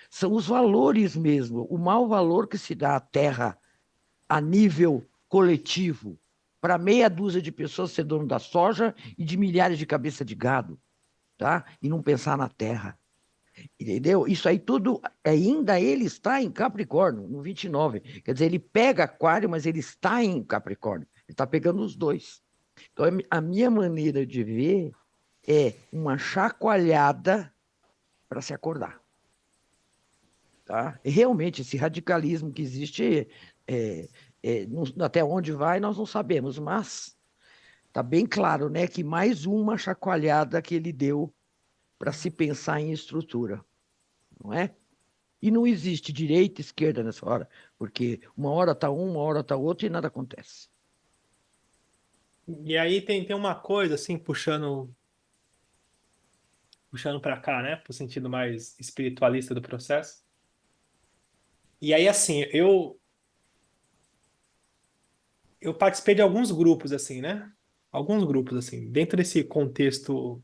São os valores mesmo, o mau valor que se dá à Terra a nível coletivo, para meia dúzia de pessoas ser dono da soja e de milhares de cabeças de gado, tá? E não pensar na Terra. Entendeu? Isso aí tudo, ainda ele está em Capricórnio, no 29. Quer dizer, ele pega Aquário, mas ele está em Capricórnio. Ele está pegando os dois. Então, a minha maneira de ver é uma chacoalhada para se acordar. Tá? E realmente, esse radicalismo que existe, até onde vai, nós não sabemos, mas está bem claro, né, que mais uma chacoalhada que ele deu para se pensar em estrutura, não é? E não existe direita e esquerda nessa hora, porque uma hora está um, uma hora está outro e nada acontece. E aí tem uma coisa, assim, puxando para cá, né? Pro sentido mais espiritualista do processo. E aí, assim, eu participei de alguns grupos, assim, né? Alguns grupos, assim, dentro desse contexto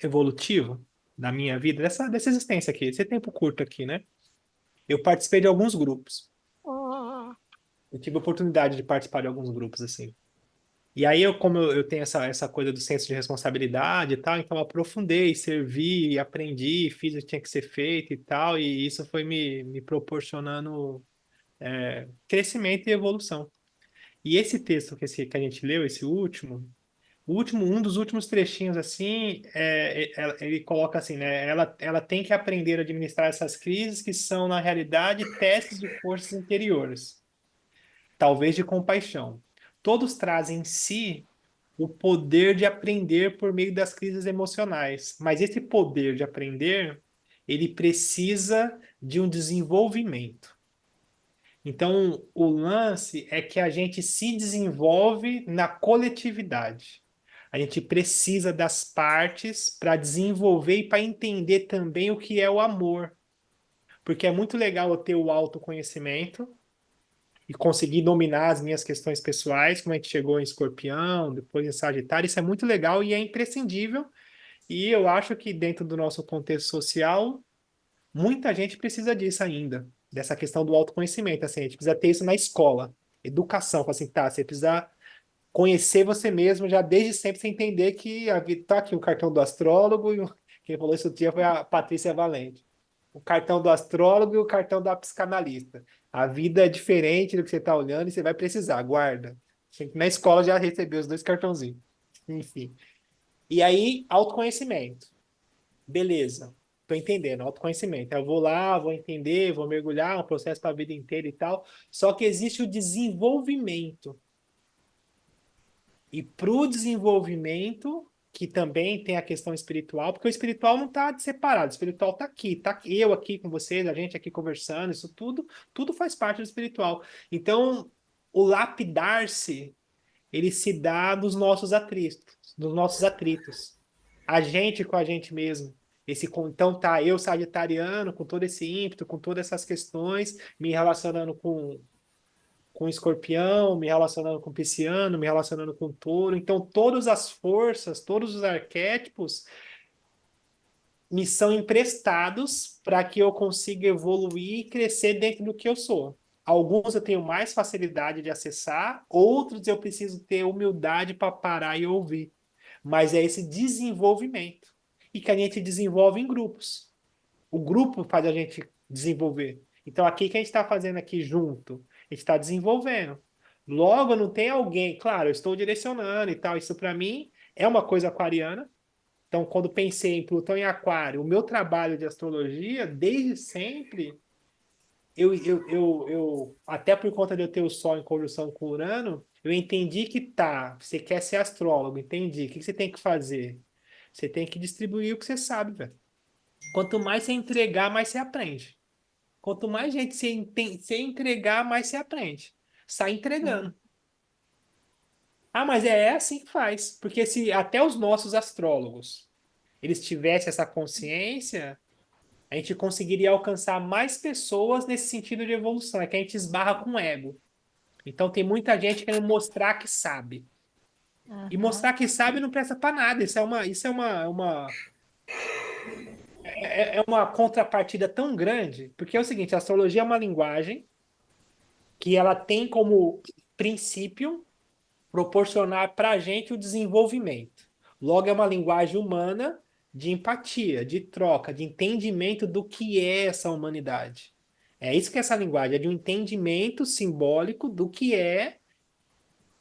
evolutivo da minha vida, dessa existência aqui, desse tempo curto aqui, né? Eu participei de alguns grupos. Eu tive a oportunidade de participar de alguns grupos, assim. E aí, como eu tenho essa coisa do senso de responsabilidade e tal, então eu aprofundei, servi, aprendi, fiz o que tinha que ser feito e tal, e isso foi me proporcionando crescimento e evolução. E esse texto que a gente leu, um dos últimos trechinhos, assim, ele coloca assim, né? Ela tem que aprender a administrar essas crises que são, na realidade, testes de forças interiores, talvez de compaixão. todos trazem em si o poder de aprender por meio das crises emocionais. Mas esse poder de aprender, ele precisa de um desenvolvimento. Então, o lance é que a gente se desenvolve na coletividade. A gente precisa das partes para desenvolver e para entender também o que é o amor. Porque é muito legal eu ter o autoconhecimento e conseguir dominar as minhas questões pessoais, como a gente chegou em Escorpião, depois em Sagitário, isso é muito legal e é imprescindível. E eu acho que dentro do nosso contexto social, muita gente precisa disso ainda, dessa questão do autoconhecimento. Assim, a gente precisa ter isso na escola, educação, fala assim, tá, você precisa conhecer você mesmo já desde sempre, sem entender que a vida tá aqui o cartão do astrólogo e quem falou isso outro dia foi a Patrícia Valente. O cartão do astrólogo e o cartão da psicanalista. A vida é diferente do que você está olhando e você vai precisar, guarda. Na escola já recebeu os dois cartãozinhos. Enfim. E aí, autoconhecimento. Beleza. Tô entendendo, autoconhecimento. Eu vou lá, vou entender, vou mergulhar, um processo para a vida inteira e tal. Só que existe o desenvolvimento. E para o desenvolvimento, que também tem a questão espiritual, porque o espiritual não está separado, o espiritual está aqui, tá eu aqui com vocês, a gente aqui conversando, isso tudo faz parte do espiritual. Então, o lapidar-se, ele se dá dos nossos atritos. A gente com a gente mesmo. Então tá, eu sagitariano, com todo esse ímpeto, com todas essas questões, me relacionando com escorpião, me relacionando com pisciano, me relacionando com touro. Então, todas as forças, todos os arquétipos me são emprestados para que eu consiga evoluir e crescer dentro do que eu sou. Alguns eu tenho mais facilidade de acessar, outros eu preciso ter humildade para parar e ouvir. Mas é esse desenvolvimento. E que a gente desenvolve em grupos. O grupo faz a gente desenvolver. Então, aqui que a gente está fazendo aqui junto, a gente está desenvolvendo. Logo, não tem alguém, claro, eu estou direcionando e tal. Isso para mim é uma coisa aquariana. Então, quando pensei em Plutão em Aquário, o meu trabalho de astrologia, desde sempre, até por conta de eu ter o Sol em conjunção com Urano, eu entendi que tá, você quer ser astrólogo, entendi. O que você tem que fazer? Você tem que distribuir o que você sabe, velho. Quanto mais você entregar, mais você aprende. Quanto mais gente você entregar, mais você aprende. Sai entregando. Ah, mas é assim que faz. Porque se até os nossos astrólogos eles tivessem essa consciência, a gente conseguiria alcançar mais pessoas nesse sentido de evolução. É que a gente esbarra com o ego. Então tem muita gente querendo mostrar que sabe. E mostrar que sabe não presta para nada. É uma contrapartida tão grande, porque é o seguinte, a astrologia é uma linguagem que ela tem como princípio proporcionar para a gente o desenvolvimento. Logo, é uma linguagem humana de empatia, de troca, de entendimento do que é essa humanidade. É isso que é essa linguagem, é de um entendimento simbólico do que é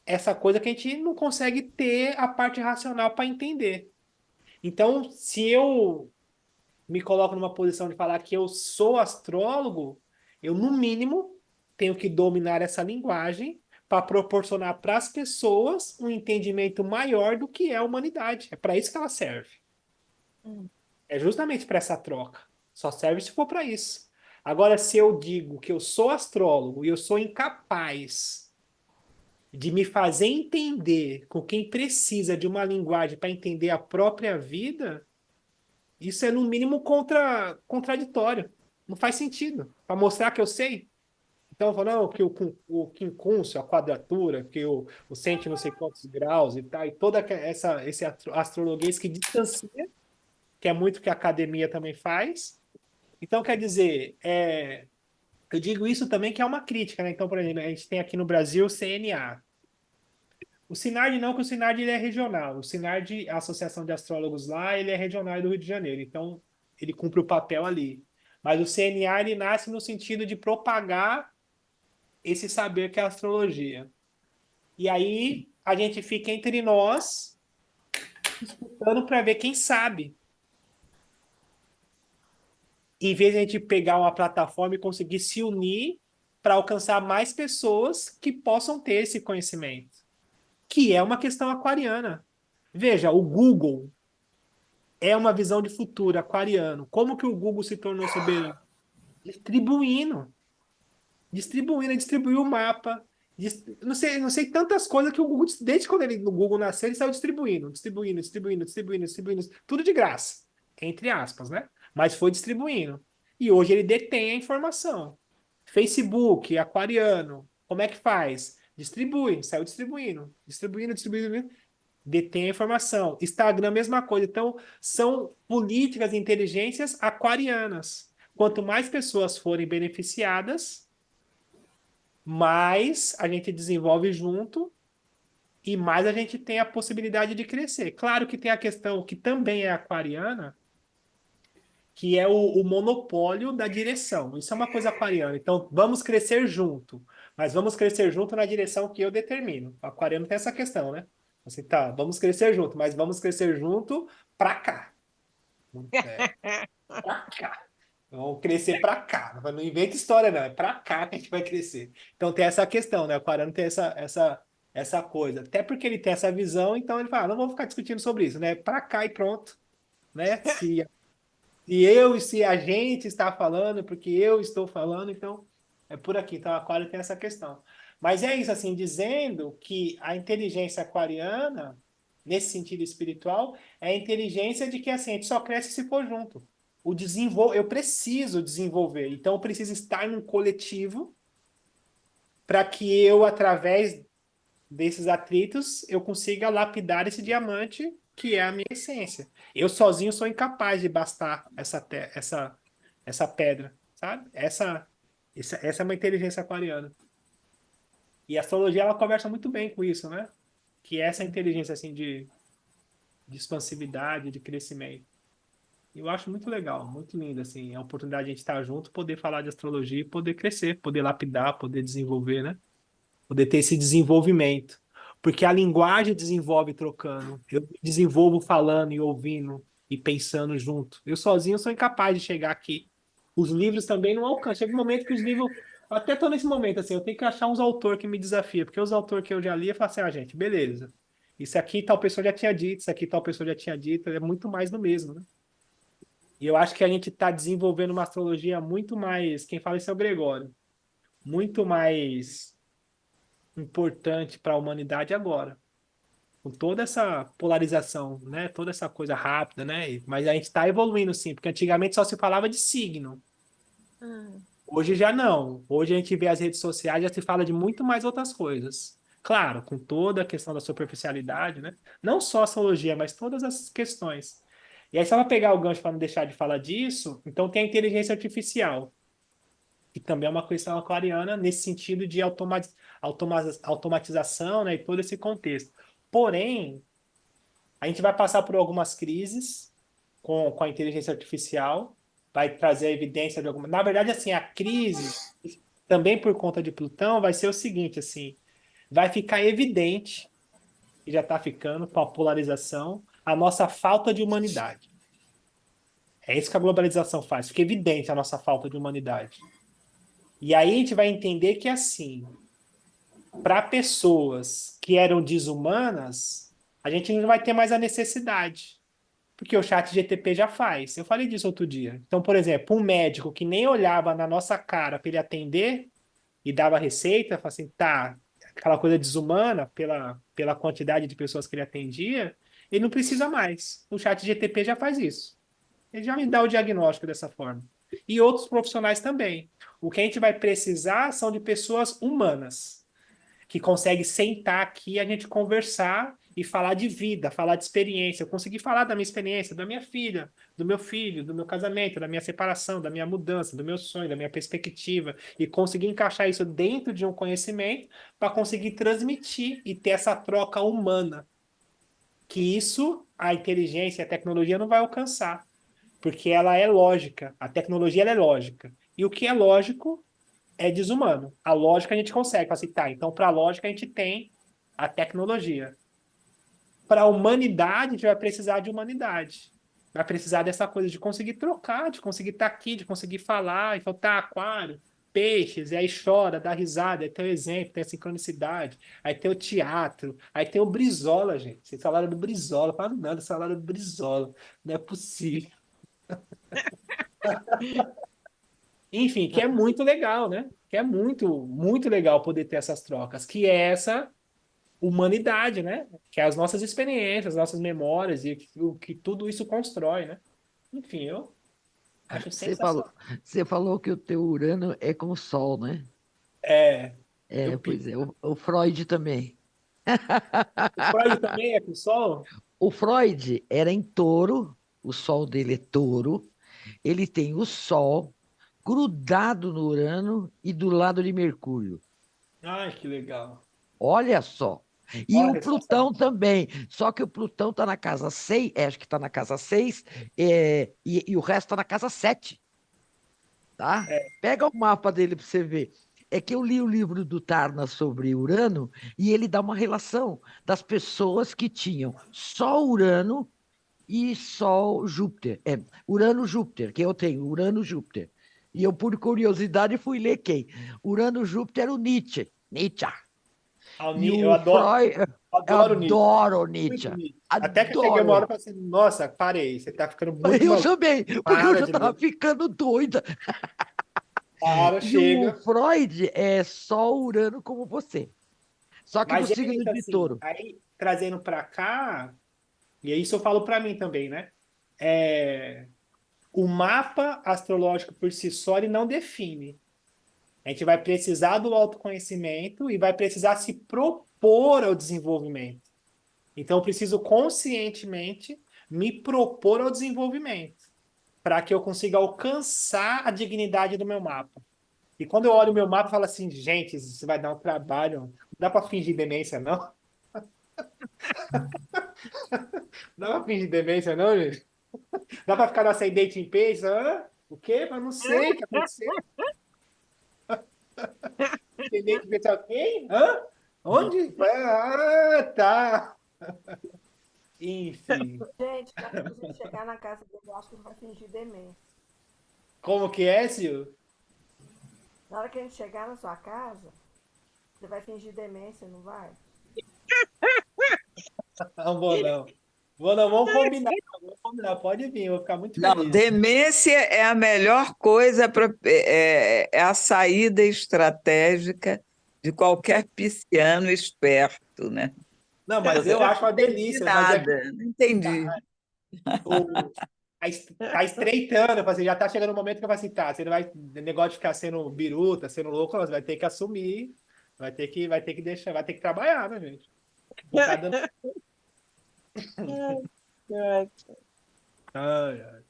essa coisa que a gente não consegue ter a parte racional para entender. Então, se eu me coloco numa posição de falar que eu sou astrólogo, eu, no mínimo, tenho que dominar essa linguagem para proporcionar para as pessoas um entendimento maior do que é a humanidade. É para isso que ela serve. É justamente para essa troca. Só serve se for para isso. Agora, se eu digo que eu sou astrólogo e eu sou incapaz de me fazer entender com quem precisa de uma linguagem para entender a própria vida, isso é, no mínimo, contraditório. Não faz sentido. Para mostrar que eu sei. Então, falando que o quincúncio, a quadratura, que o sente não sei quantos graus e tal, e toda esse astrologuês que distancia, que é muito que a academia também faz. Então, quer dizer, eu digo isso também que é uma crítica, né? Então, por exemplo, a gente tem aqui no Brasil o CNA. O SINARD não, que o SINARD ele é regional. O SINARD, a Associação de Astrólogos lá, ele é regional do Rio de Janeiro. Então, ele cumpre o papel ali. Mas o CNA, ele nasce no sentido de propagar esse saber que é a astrologia. E aí, a gente fica entre nós, disputando para ver quem sabe. Em vez de a gente pegar uma plataforma e conseguir se unir para alcançar mais pessoas que possam ter esse conhecimento. que é uma questão aquariana. Veja, o Google é uma visão de futuro aquariano. Como que o Google se tornou soberano? Distribuindo. Ele distribuiu o mapa. Não sei tantas coisas que o Google, desde quando ele no Google nasceu, ele saiu distribuindo. Tudo de graça, entre aspas, né? Mas foi distribuindo. E hoje ele detém a informação. Facebook, aquariano, como é que faz? Distribui, saiu distribuindo, detém a informação. Instagram, mesma coisa. Então, são políticas e inteligências aquarianas. Quanto mais pessoas forem beneficiadas, mais a gente desenvolve junto e mais a gente tem a possibilidade de crescer. Claro que tem a questão que também é aquariana, que é o monopólio da direção. Isso é uma coisa aquariana. Então, vamos crescer junto, mas vamos crescer junto na direção que eu determino. O aquariano tem essa questão, né? Assim, tá, vamos crescer junto, mas vamos crescer junto pra cá. Pra cá. Vamos crescer pra cá. Não inventa história, não. É pra cá que a gente vai crescer. Então tem essa questão, né? O aquariano tem essa coisa. Até porque ele tem essa visão, então ele fala, não vou ficar discutindo sobre isso, né? Pra cá e pronto. Né? Se a gente está falando, porque eu estou falando, então é por aqui. Então, o aquário tem essa questão. Mas é isso, assim, dizendo que a inteligência aquariana, nesse sentido espiritual, é a inteligência de que assim, a gente só cresce se for junto. Eu preciso desenvolver, então eu preciso estar num coletivo para que eu, através desses atritos, eu consiga lapidar esse diamante que é a minha essência. Eu sozinho sou incapaz de bastar essa pedra, sabe? Essa é uma inteligência aquariana. E a astrologia, ela conversa muito bem com isso, né? Que é essa inteligência, assim, de expansividade, de crescimento. Eu acho muito legal, muito lindo, assim, a oportunidade de a gente estar junto, poder falar de astrologia e poder crescer, poder lapidar, poder desenvolver, né? Poder ter esse desenvolvimento. Porque a linguagem desenvolve trocando. Eu desenvolvo falando e ouvindo e pensando junto. Eu sozinho sou incapaz de chegar aqui. Os livros também não alcançam. Chega um momento que os livros. Eu até estou nesse momento, assim, eu tenho que achar uns autores que me desafiam. Porque os autores que eu já li, eu falo assim, gente, beleza. Isso aqui tal pessoa já tinha dito, isso aqui tal pessoa já tinha dito. É muito mais do mesmo, né? E eu acho que a gente está desenvolvendo uma astrologia muito mais. Quem fala isso é o Gregório. Muito mais importante para a humanidade agora, com toda essa polarização, né? Toda essa coisa rápida, né? Mas a gente está evoluindo sim, porque antigamente só se falava de signo. Hoje já não. Hoje a gente vê as redes sociais, já se fala de muito mais outras coisas. Claro, com toda a questão da superficialidade, né? Não só a astrologia, mas todas as questões. E aí, só para pegar o gancho para não deixar de falar disso, então tem a inteligência artificial, que também é uma questão aquariana nesse sentido de automatização, né, e todo esse contexto. Porém, a gente vai passar por algumas crises com a inteligência artificial, vai trazer a evidência de alguma... Na verdade, assim, a crise, também por conta de Plutão, vai ser o seguinte, assim, vai ficar evidente, e já está ficando com a polarização, a nossa falta de humanidade. É isso que a globalização faz, fica evidente a nossa falta de humanidade. E aí a gente vai entender que, assim, para pessoas que eram desumanas, a gente não vai ter mais a necessidade, porque o chat GTP já faz. Eu falei disso outro dia. Então, por exemplo, um médico que nem olhava na nossa cara para ele atender e dava receita, fala assim, tá, aquela coisa desumana pela quantidade de pessoas que ele atendia, ele não precisa mais. O chat GTP já faz isso. Ele já me dá o diagnóstico dessa forma. E outros profissionais também. O que a gente vai precisar são de pessoas humanas, que conseguem sentar aqui, a gente conversar e falar de vida, falar de experiência. Eu consegui falar da minha experiência, da minha filha, do meu filho, do meu casamento, da minha separação, da minha mudança, do meu sonho, da minha perspectiva, e conseguir encaixar isso dentro de um conhecimento para conseguir transmitir e ter essa troca humana. Que isso, a inteligência e a tecnologia não vai alcançar, porque ela é lógica, a tecnologia ela é lógica. E o que é lógico é desumano. A lógica a gente consegue facilitar. Então, para a lógica, a gente tem a tecnologia. Para a humanidade, a gente vai precisar de humanidade. Vai precisar dessa coisa de conseguir trocar, de conseguir estar aqui, de conseguir falar, e falar, tá, aquário, peixes, e aí chora, dá risada, aí tem o exemplo, tem a sincronicidade, aí tem o teatro, aí tem o Brizola, gente. Vocês falaram do Brizola, falaram nada, vocês falaram do Brizola. Não é possível. Enfim, que é muito legal, né? Que é muito, muito legal poder ter essas trocas, que é essa humanidade, né? Que é as nossas experiências, as nossas memórias e o que tudo isso constrói, né? Enfim, eu acho Você falou, sensacional. você falou que o teu Urano é com o Sol, né? É, É, eu, pois é, o Freud também. o Freud também é com o Sol? O Freud era em touro, o Sol dele é touro, ele tem o Sol grudado no Urano e do lado de Mercúrio. Ai, que legal. Olha só. E Olha o a sensação. Plutão também. Só que o Plutão está na casa 6, acho que está na casa 6, e o resto está na casa 7, tá? É, Pega o mapa dele para você ver. É que eu li o livro do Tarna sobre Urano e ele dá uma relação das pessoas que tinham só Urano e só Júpiter. É, Urano-Júpiter, que eu tenho, Urano-Júpiter. E eu, por curiosidade, fui ler quem? Urano-Júpiter era o Nietzsche. Nietzsche. E Eu o Freud, eu adoro o Nietzsche. adoro o Muito Nietzsche. Nietzsche. Até que eu cheguei uma Adoro hora ele. e falei assim, nossa, parei, você tá ficando muito Eu maluco. também, porque eu Para já de estava ler. ficando doida. Para, E o chega. Freud é só Urano como você. Só que no Mas é signo isso de assim, touro. aí trazendo para cá, e isso eu falo para mim também, né? É, o mapa astrológico por si só ele não define. A gente vai precisar do autoconhecimento e vai precisar se propor ao desenvolvimento. Então, eu preciso conscientemente me propor ao desenvolvimento para que eu consiga alcançar a dignidade do meu mapa. E quando eu olho o meu mapa, eu falo assim, gente, isso vai dar um trabalho. Não dá para fingir demência, não? Não dá para fingir demência, não, gente? Dá para ficar no ascendente em peixe? Hã? O quê? Mas não sei o que aconteceu. Ascendente em peixe é quem? Hã? Onde? Ah, tá. Enfim. Gente, na hora que a gente chegar na casa dele, eu acho que ele vai fingir demência. Como que é, Sil? Na hora que a gente chegar na sua casa, ele vai fingir demência, não vai? Não vou, não. Vou, não. Vamos combinar. Pode vir, eu vou ficar muito Não, feliz. demência é a melhor coisa é a saída estratégica de qualquer pisciano esperto, né? Não, mas Você eu não acho uma entendi delícia. Mas é que nada, não entendi. tá estreitando. Assim, já tá chegando o momento que eu falo assim, tá, você não vai. Negócio de ficar sendo biruta, sendo louco, você vai ter que assumir. Vai ter que deixar, vai ter que trabalhar, né, gente? Não tá dando. Ai, ai. Se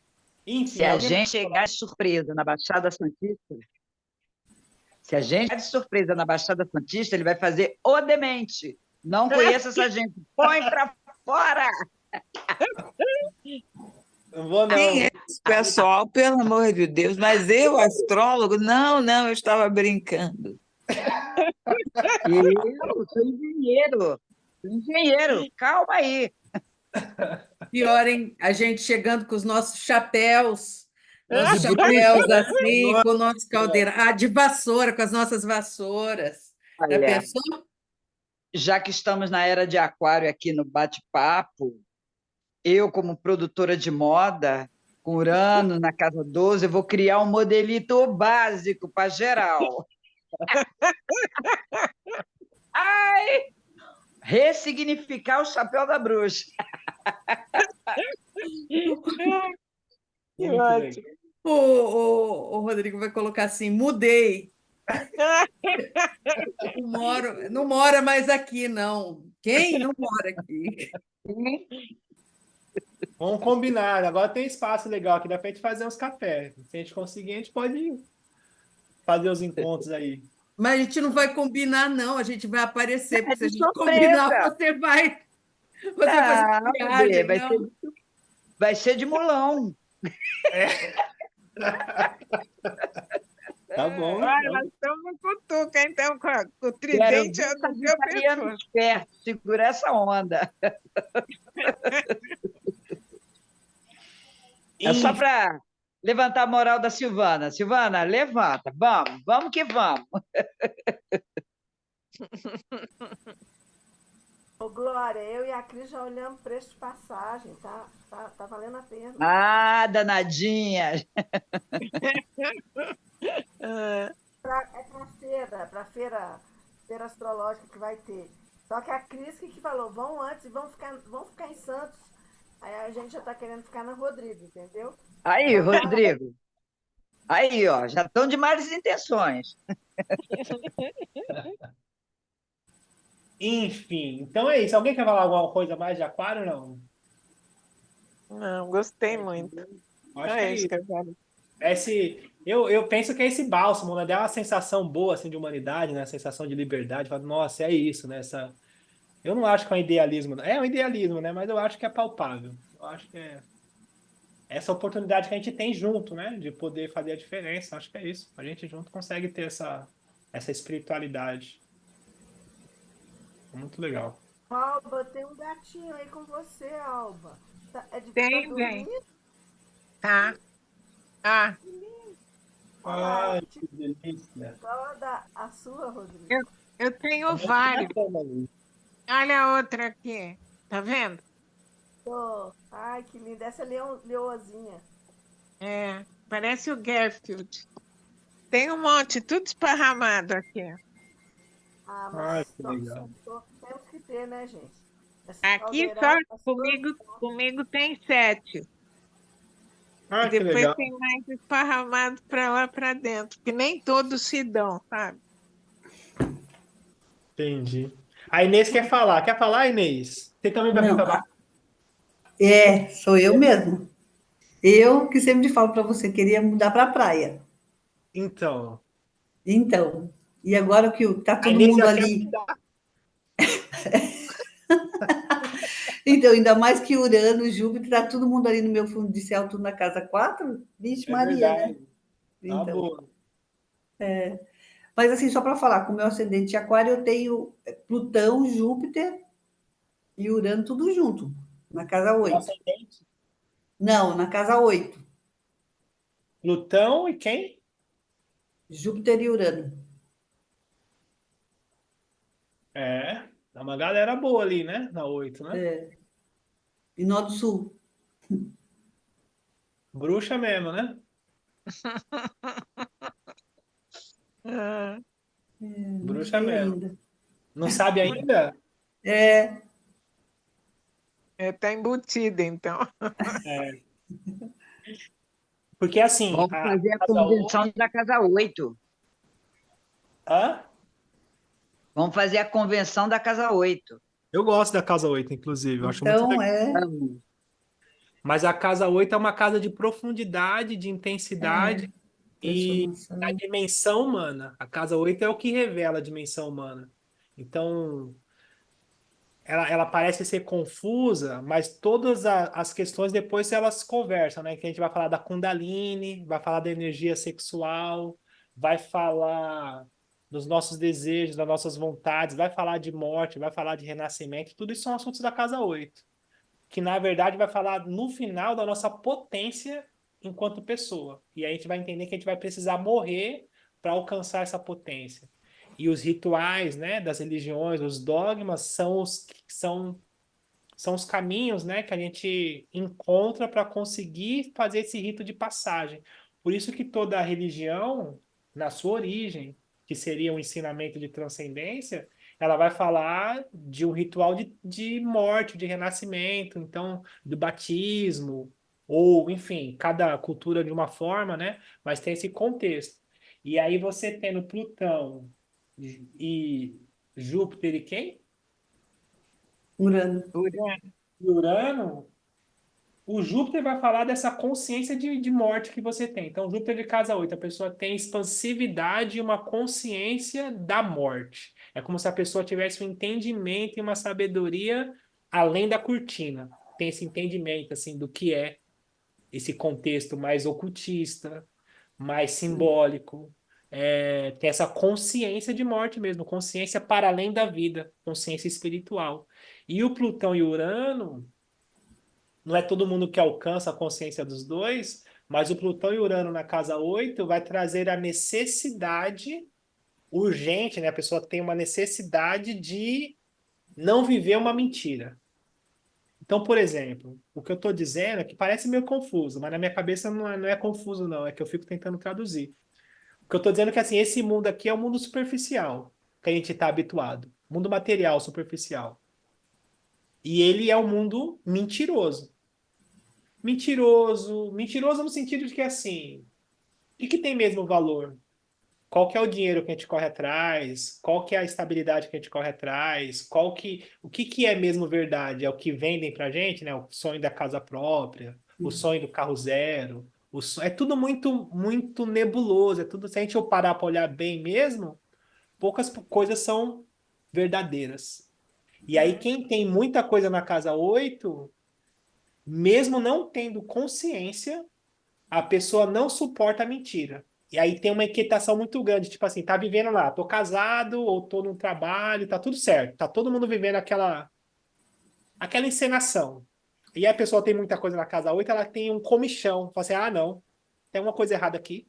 Enfim, a alguém. gente chegar de surpresa na Baixada Santista, se a gente chegar de surpresa na Baixada Santista, ele vai fazer o demente. Não conheço essa gente. Põe pra fora! Não vou, não. Quem é esse pessoal, pelo amor de Deus? Mas eu, astrólogo? Não, não, eu estava brincando. Eu sou engenheiro. Sou engenheiro. Calma aí. Pior, hein? A gente chegando com os nossos chapéus De assim, Nossa, com o nosso caldeirão. Ah, de vassoura, com as nossas vassouras. Já Olha, pensou? já que estamos na era de aquário aqui no bate-papo, eu, como produtora de moda, com Urano na casa 12, eu vou criar um modelito básico para geral. Ai! Ressignificar o chapéu da bruxa. muito legal. O Rodrigo vai colocar assim: mudei. Não mora mais aqui, não. Quem não mora aqui? Vamos combinar. Agora tem espaço legal aqui, dá pra gente fazer uns cafés. Se a gente conseguir, a gente pode fazer os encontros aí. Mas a gente não vai combinar, não. A gente vai aparecer, porque se a de gente combinar, surpresa. você vai Não, fazer viagem, bebê, não. vai ser de mulão. Tá bom. Olha, Então. nós estamos no cutuca, então, com o Quero tridente ver do meu sagitariano pescoço. esperto, segura essa onda. É só para levantar a moral da Silvana. Silvana, levanta, vamos que vamos. Ô, Glória, eu e a Cris já olhamos preço de passagem, tá valendo a pena. Ah, danadinha. Ah, É feira astrológica que vai ter. Só que a Cris que falou, vão antes e vão ficar em Santos. Aí a gente já tá querendo ficar na Rodrigo, entendeu? Aí, Rodrigo. Aí, ó, já estão de más intenções. Enfim, então é isso. Alguém quer falar alguma coisa mais de aquário, não? Não, gostei muito. Acho que é isso isso. que eu quero. Eu penso que é esse bálsamo, né? Dá uma sensação boa, assim, de humanidade, né? Sensação de liberdade. Fala, nossa, é isso, né? Eu não acho que é um idealismo. É um idealismo, né? Mas eu acho que é palpável. Eu acho que é essa oportunidade que a gente tem junto, né? De poder fazer a diferença. Acho que é isso. A gente junto consegue ter essa espiritualidade. Muito legal. Alba, tem um gatinho aí com você, Alba. Tá Tem, dormindo? Tá. Ah, Olha lá, Ai, que delícia. igual a sua, Rodrigo. eu tenho vários. Olha a outra aqui. Tá vendo? Ai, que linda. Essa é leoazinha. É, parece o Garfield. Tem um monte, tudo esparramado aqui. Ah, Ai, mas que legal. temos que ter, né, gente? Esse Aqui caldeirão, só comigo tem 7. E Ai, que depois legal. tem mais esparramado para lá para dentro, que nem todos se dão, sabe? Entendi. A Inês quer falar. Quer falar, Inês? Você também vai vir Não, para sou eu mesmo. Eu que sempre falo para você, queria mudar para a praia. Então, Então, e agora que tá a todo Inês mundo já quer ali. mudar. Então, ainda mais que Urano, Júpiter, tá todo mundo ali no meu fundo de céu, tudo na casa 4. Vixe, É Maria, né? verdade. Tá Então, boa. mas assim, só para falar, com o meu ascendente de aquário, eu tenho Plutão, Júpiter e Urano tudo junto, na casa O 8. ascendente, Não, na casa 8. Plutão e quem? Júpiter e Urano. É, dá uma galera boa ali, né? Na 8, né? E Nó do Sul. Bruxa mesmo, né? Ah, Não Bruxa sei mesmo. ainda. Não sabe ainda? É, tá embutida, então. É. Porque assim, Vamos a fazer a casa convenção 8. da Casa 8. Hã? Vamos fazer a convenção da Casa 8. Eu gosto da casa 8, inclusive. Eu acho muito então legal. Vamos. Mas a casa 8 é uma casa de profundidade, de intensidade e da transformação. dimensão humana. A casa 8 é o que revela a dimensão humana. Então, ela parece ser confusa, mas todas as questões depois elas conversam, né? Que a gente vai falar da Kundalini, vai falar da energia sexual, vai falar dos nossos desejos, das nossas vontades, vai falar de morte, vai falar de renascimento, tudo isso são assuntos da casa 8, que na verdade vai falar no final da nossa potência enquanto pessoa. E aí a gente vai entender que a gente vai precisar morrer para alcançar essa potência. E os rituais, né, das religiões, os dogmas são os caminhos, né, que a gente encontra para conseguir fazer esse rito de passagem. Por isso que toda religião, na sua origem, que seria um ensinamento de transcendência, ela vai falar de um ritual de morte, de renascimento, então, do batismo, ou, enfim, cada cultura de uma forma, né? Mas tem esse contexto. E aí você tendo Plutão e Júpiter e quem? Urano. Urano. E Urano, o Júpiter vai falar dessa consciência de morte que você tem. Então, Júpiter de casa 8, a pessoa tem expansividade e uma consciência da morte. É como se a pessoa tivesse um entendimento e uma sabedoria além da cortina. Tem esse entendimento assim do que é esse contexto mais ocultista, mais simbólico. Tem essa consciência de morte mesmo, consciência para além da vida, consciência espiritual. E o Plutão e o Urano não é todo mundo que alcança a consciência dos dois, Mas o Plutão e Urano na casa 8 vai trazer a necessidade urgente, né? A pessoa tem uma necessidade de não viver uma mentira. Então, por exemplo, o que eu estou dizendo é que parece meio confuso, mas na minha cabeça não é confuso, não. É que eu fico tentando traduzir. O que eu estou dizendo é que assim, esse mundo aqui é o mundo superficial que a gente está habituado. Mundo material superficial. E ele é um mundo mentiroso. Mentiroso. Mentiroso no sentido de que assim, o que tem mesmo valor? Qual que é o dinheiro que a gente corre atrás? Qual que é a estabilidade que a gente corre atrás? O que que é mesmo verdade? É o que vendem pra gente, né? O sonho da casa própria, o sonho do carro zero, é tudo muito nebuloso, é tudo, se a gente parar para olhar bem mesmo, poucas coisas são verdadeiras. E aí quem tem muita coisa na casa 8, mesmo não tendo consciência, a pessoa não suporta a mentira. E aí tem uma inquietação muito grande, tipo assim, tá vivendo lá, tô casado ou tô num trabalho, tá tudo certo, tá todo mundo vivendo aquela encenação. E a pessoa tem muita coisa na casa 8, ela tem um comichão, fala assim: "Ah, não, tem uma coisa errada aqui.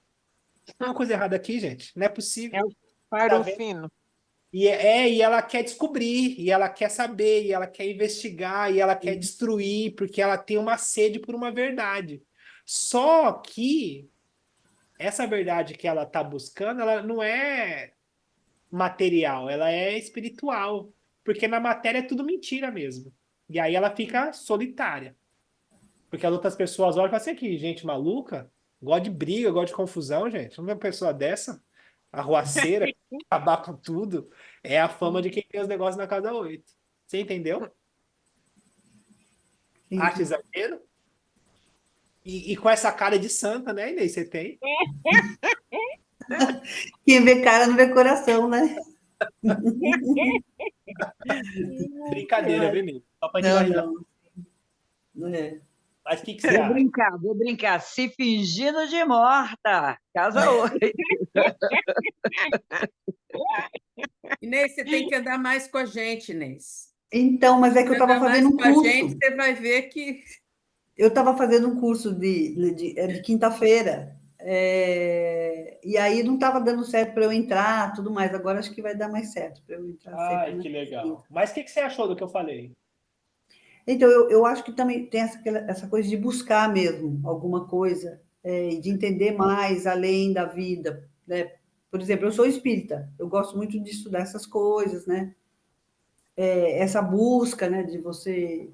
Tem uma coisa errada aqui, gente. Não é É possível." o Tá faro vendo? fino. E ela quer descobrir, e ela quer saber, e ela quer investigar, e ela quer destruir, porque ela tem uma sede por uma verdade. Só que essa verdade que ela está buscando, ela não é material, ela é espiritual. Porque na matéria é tudo mentira mesmo. E aí ela fica solitária. Porque as outras pessoas olham e falam assim: aqui, gente maluca, gosta de briga, gosta de confusão, gente. Não é uma pessoa dessa, arruaceira, acabar com tudo. É a fama de quem tem os negócios na casa 8. Você entendeu? Acha Entendi. exagero? E com essa cara de santa, né, Inês? Você tem? Quem vê cara não vê coração, né? Brincadeira, Ai, viu, Inês? Só pra gente dar não, risada. não. É. Mas o que que você acha? Vou brincar. Se fingindo de morta. Casa 8. Inês, você tem que andar mais com a gente, Inês. Então, mas é que eu Se estava andar mais fazendo um com a gente, curso. você vai ver que Eu estava fazendo um curso de quinta-feira. E aí não estava dando certo para eu entrar, tudo mais. Agora acho que vai dar mais certo para eu entrar sempre Ai, na que quinta. legal. Mas o que que você achou do que eu falei? Então, eu acho que também tem essa coisa de buscar mesmo alguma coisa, e de entender mais além da vida, né? Por exemplo, eu sou espírita, eu gosto muito de estudar essas coisas, né? Essa busca, né, de você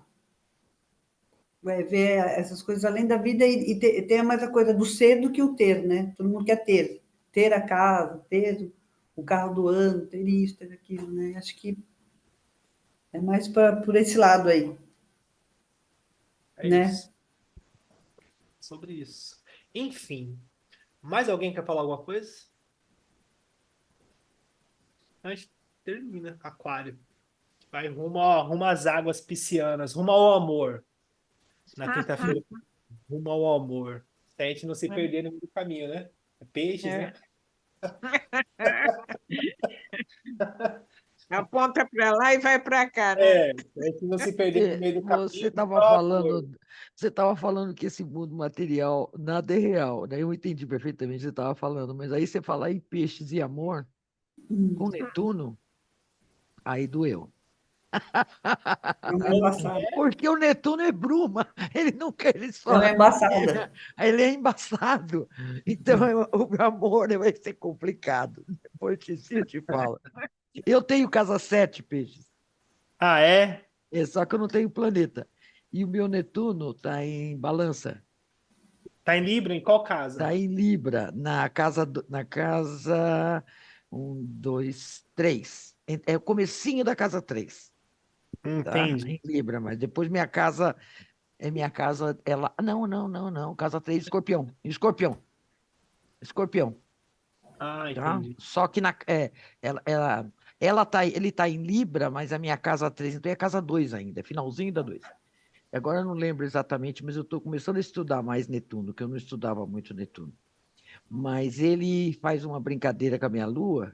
ver essas coisas além da vida e ter mais a coisa do ser do que o ter, né? Todo mundo quer ter. Ter a casa, ter o carro do ano, ter isso, ter aquilo, né? Acho que é mais por esse lado aí, É né? isso. Sobre isso. Enfim, mais alguém quer falar alguma coisa? A gente termina. Aquário. Vai rumo às águas piscianas, rumo ao amor. Na quinta-feira, rumo ao amor. Se a gente não se perder no meio do caminho, né? É peixes, né? É. Aponta para lá e vai para cá, né? Se a gente não se perder no meio do Você caminho, rumo estava ao amor. falando, você estava falando que esse mundo material nada é real, né? Eu entendi perfeitamente o que você estava falando, mas aí você falar em peixes e amor com Netuno, aí doeu. É uma Como que embaçada. é? Porque o Netuno é bruma, ele nunca, ele É uma só, embaçada. ele é embaçado. Então o amor vai ser complicado. Depois eu te falo. Eu tenho casa 7 peixes, Ah, é? só que eu não tenho planeta. E o meu Netuno está em balança. Tá em Libra? Em qual casa? Está em Libra, na casa 1, 2, 3. É o comecinho da casa 3, tá? Entendi. Em Libra, mas depois minha casa, ela... Não, não, não, não. Casa 3, escorpião. Escorpião. Escorpião, Ah, tá? entendi. Só que ele tá em Libra, mas a minha casa 3 então é a casa 2 ainda, é finalzinho da 2. Agora eu não lembro exatamente, mas eu estou começando a estudar mais Netuno, que eu não estudava muito Netuno. Mas ele faz uma brincadeira com a minha lua,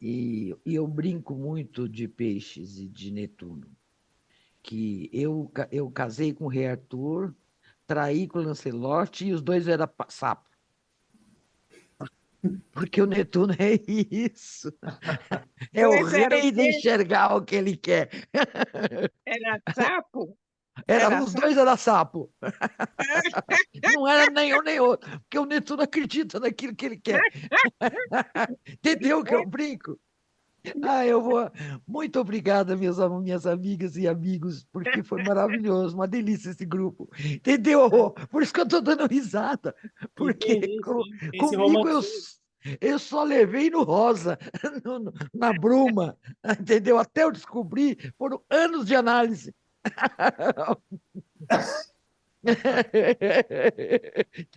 e eu brinco muito de peixes e de Netuno. Que eu casei com o rei Arthur, trair com o Lancelot e os dois eram sapo. Porque o Netuno é isso. É o Dois eram rei de quê? enxergar o que ele quer. Era sapo? Era, Era os sapo? dois eram sapo. Não era nenhum nem outro, porque o Netuno acredita naquilo que ele quer. Entendeu que eu brinco? Eu vou. Muito obrigada, minhas amigas e amigos, porque foi maravilhoso, uma delícia esse grupo. Entendeu, Rô? Por isso que eu estou dando risada, porque Entendi, sim. Esse comigo romantismo. eu só levei no rosa, na bruma, entendeu? Até eu descobrir, foram anos de análise.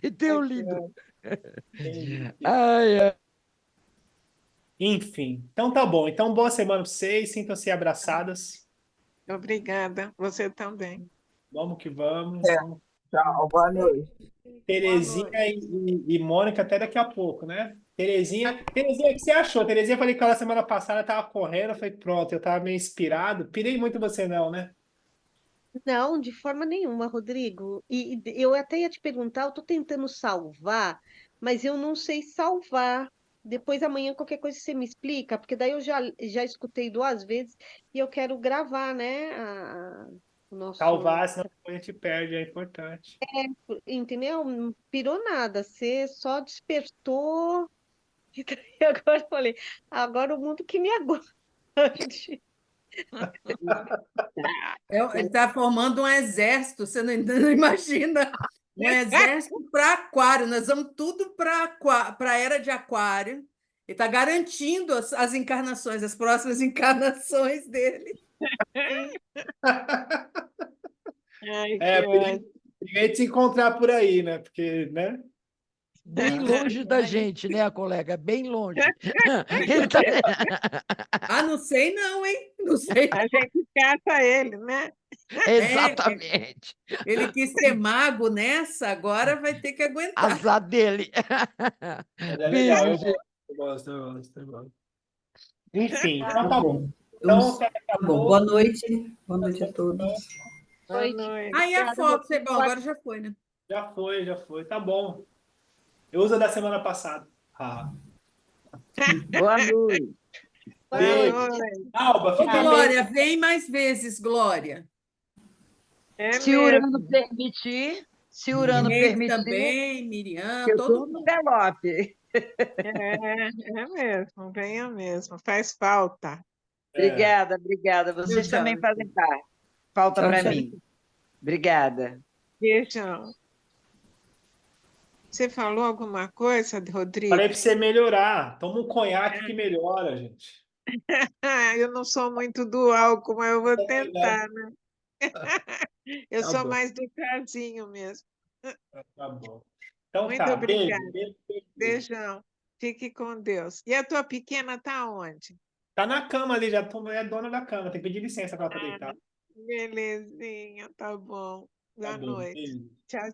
Entendeu, lindo? Entendi. Ai, Enfim, então tá bom. Então, boa semana para vocês. Sintam-se abraçadas. Obrigada, você também. Vamos que vamos. É, tchau, boa noite. Terezinha e Mônica até daqui a pouco, né? Terezinha, o que você achou? Terezinha, falei que ela semana passada tava correndo, eu falei, pronto, eu tava meio inspirado. Pirei muito você não, né? Não, de forma nenhuma, Rodrigo. E eu até ia te perguntar, eu estou tentando salvar, mas eu não sei salvar. Depois amanhã qualquer coisa você me explica, porque daí eu já escutei 2 vezes e eu quero gravar, né? O nosso. Salvar, senão depois a gente perde, é importante. Entendeu? Não pirou nada, você só despertou. E agora eu falei, agora o mundo que me aguarde. Ele está formando um exército, você não imagina? Um exército para Aquário. Nós vamos tudo para a era de Aquário. Ele está garantindo as encarnações, as próximas encarnações dele. Ai, É, que ótimo. ninguém se encontrar por aí, né? Porque, né? bem longe da gente, né, a colega? Bem longe. Ele tá... Não sei não, hein? Não sei. A gente caça ele, né? Exatamente. Ele quis ser mago nessa, agora vai ter que aguentar. Azar dele. Mas é Beijo, legal, gente. eu gosto. Enfim, Tá então tá bom. bom. Então, até daqui a Tá bom. pouco. Boa noite. Boa noite a todos. Boa Noite. noite. Aí a Obrigada, foto, Rodrigo. bom, agora já foi, né? Já foi. Tá bom. Eu uso a da semana passada. Boa noite. Boa Beijo. noite. Alba, Ô, fica bem. Glória, vem mais vezes, Glória. É Se o Urano mesmo. permitir, se o Urano Ele permitir, também, Miriam, eu todo estou no mundo. envelope. É mesmo, venha mesmo. Faz falta. Obrigada. Vocês Tchau. também fazem falta Tchau, para tchau. mim. Obrigada. Beijão. Você falou alguma coisa, Rodrigo? Falei pra você melhorar. Toma um conhaque que melhora, gente. Eu não sou muito do álcool, mas eu vou Também não. tentar, né? Eu Tá sou bom. mais do chazinho mesmo. Tá bom. Então Muito tá. obrigada. Beijo. Beijão. Fique com Deus. E a tua pequena tá onde? Tá na cama ali, já é dona da cama. Tem que pedir licença pra ela pra deitar. Belezinha, tá bom. Tá Boa bom. noite. Beijo. Tchau.